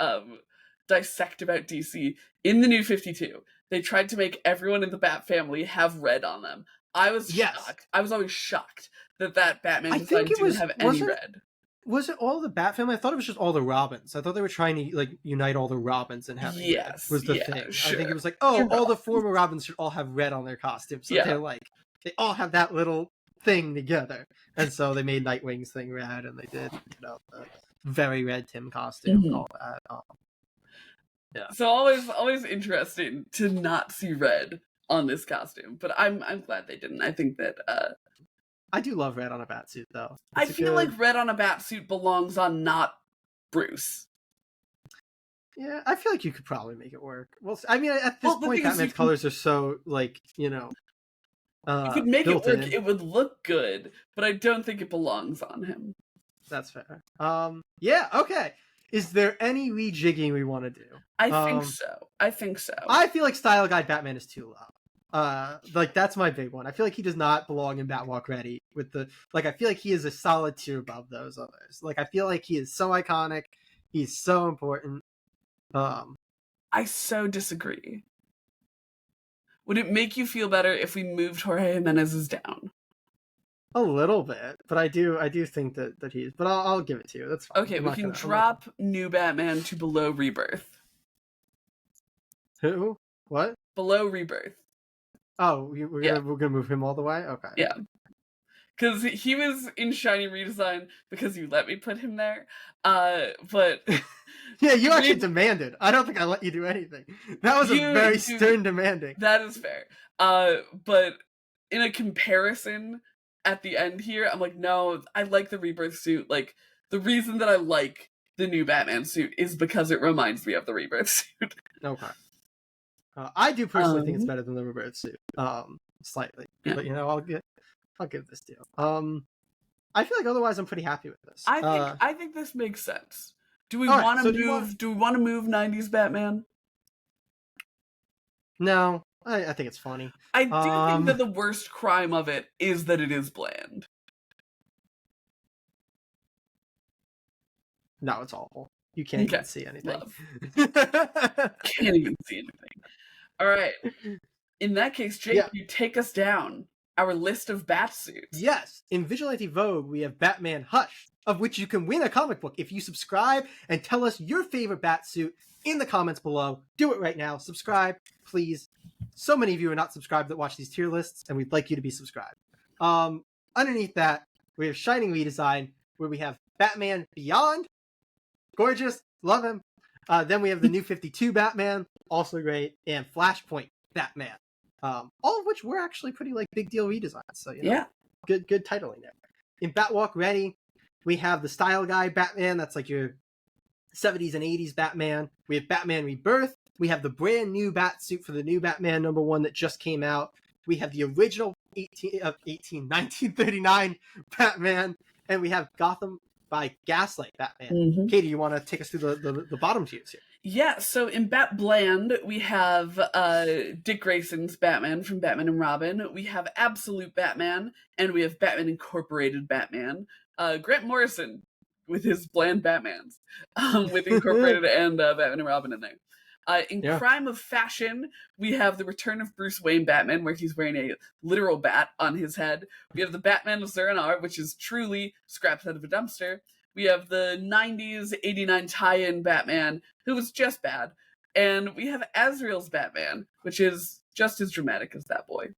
Speaker 2: dissect about DC, in the new 52, they tried to make everyone in the Bat family have red on them. I was shocked. I was always shocked that Batman design didn't have any red.
Speaker 1: Was it all the Bat family? I thought it was just all the Robins. I thought they were trying to like unite all the Robins and have red was the thing. Sure. I think it was like, all the former Robins should all have red on their costumes. So they're like, they all have that little thing together. And so they made Nightwing's thing red, and they did, the very red Tim costume and all that. Yeah.
Speaker 2: So always interesting to not see red on this costume, but I'm glad they didn't. I think that
Speaker 1: I do love red on a Batsuit, though.
Speaker 2: I feel like red on a Batsuit belongs on not Bruce.
Speaker 1: Yeah, I feel like you could probably make it work. Well, I mean, at this point, Batman's colors are so, like,
Speaker 2: you could make it work. It would look good, but I don't think it belongs on him.
Speaker 1: That's fair. Yeah, okay. Is there any rejigging we want to do?
Speaker 2: I think so.
Speaker 1: I feel like Style Guide Batman is too low. Like that's my big one. I feel like he does not belong in Batwalk Ready with the I feel like he is a solid tier above those others. Like I feel like he is so iconic. He's so important.
Speaker 2: I so disagree. Would it make you feel better if we moved Jorge Jimenez's down?
Speaker 1: A little bit, but I do think that he's. But I'll give it to you. That's fine.
Speaker 2: Okay, we can drop New Batman to below Rebirth.
Speaker 1: Who? What?
Speaker 2: Below Rebirth.
Speaker 1: Oh, we're gonna move him all the way? Okay.
Speaker 2: Yeah. Because he was in Shiny Redesign because you let me put him there. But
Speaker 1: yeah, you actually demanded. I don't think I let you do anything. That was a very stern demanding.
Speaker 2: That is fair. But in a comparison at the end here, I'm like, no, I like the Rebirth suit. Like, the reason that I like the new Batman suit is because it reminds me of the Rebirth suit.
Speaker 1: Okay. I do personally think it's better than the Rebirth suit, slightly. Yeah. But I'll give this to you. I feel like otherwise I'm pretty happy with this.
Speaker 2: I think this makes sense. Do we want to move? Do we want to move 90s Batman?
Speaker 1: No, I think it's funny.
Speaker 2: I do think that the worst crime of it is that it is bland.
Speaker 1: No, it's awful. You can't even see anything.
Speaker 2: Can't even see anything. All right. In that case, Jake, you take us down our list of Batsuits.
Speaker 1: Yes. In Vigilante Vogue, we have Batman Hush, of which you can win a comic book if you subscribe and tell us your favorite Batsuit in the comments below. Do it right now. Subscribe, please. So many of you are not subscribed that watch these tier lists, and we'd like you to be subscribed. Underneath that, we have Shining Redesign, where we have Batman Beyond, gorgeous, love him. Then we have the New 52 Batman, also great, and Flashpoint Batman, all of which were actually pretty like big deal redesigns. So
Speaker 2: Yeah.
Speaker 1: good titling there. In Batwalk Ready, we have the Style Guy Batman. That's like your 70s and 80s Batman. We have Batman Rebirth. We have the brand new Batsuit for the new Batman #1 that just came out. We have the original 1939 Batman, and we have Gotham by Gaslight Batman.
Speaker 2: Mm-hmm.
Speaker 1: Katie, you want to take us through the bottom tiers here?
Speaker 2: Yeah, so in Bat Bland, we have Dick Grayson's Batman from Batman and Robin. We have Absolute Batman, and we have Batman Incorporated Batman. Grant Morrison with his bland Batmans, with Incorporated and Batman and Robin in there. In Crime of Fashion, we have the Return of Bruce Wayne Batman, where he's wearing a literal bat on his head. We have the Batman of Zur-En-Arrh, which is truly scraps out of a dumpster. We have the 90s 89 tie-in Batman, who was just bad. And we have Azrael's Batman, which is just as dramatic as that boy.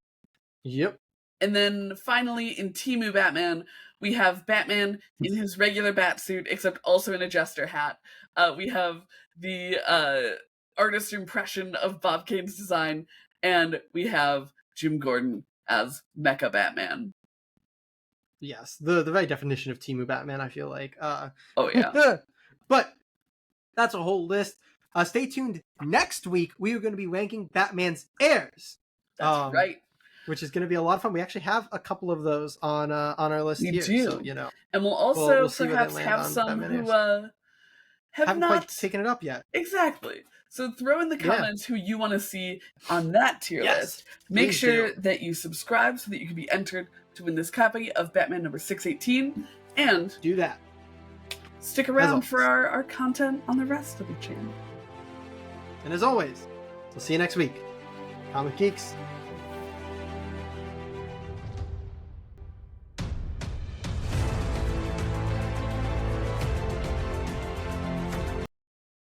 Speaker 1: Yep.
Speaker 2: And then finally, in Temu Batman, we have Batman in his regular Batsuit, except also in a jester hat. We have the artist impression of Bob Kane's design, and we have Jim Gordon as Mecha Batman.
Speaker 1: Yes, the very definition of Temu Batman, I feel like.
Speaker 2: Oh, yeah.
Speaker 1: But that's a whole list. Stay tuned. Next week, we are going to be ranking Batman's heirs.
Speaker 2: That's right.
Speaker 1: Which is going to be a lot of fun. We actually have a couple of those on our list here.
Speaker 2: Do.
Speaker 1: So,
Speaker 2: and we'll also perhaps have some who haven't not
Speaker 1: quite taken it up yet.
Speaker 2: Exactly. So throw in the comments who you want to see on that tier list. Make sure that you subscribe so that you can be entered to win this copy of Batman number 618. And
Speaker 1: do that.
Speaker 2: Stick around for our content on the rest of the channel.
Speaker 1: And as always, we'll see you next week. Comic Geeks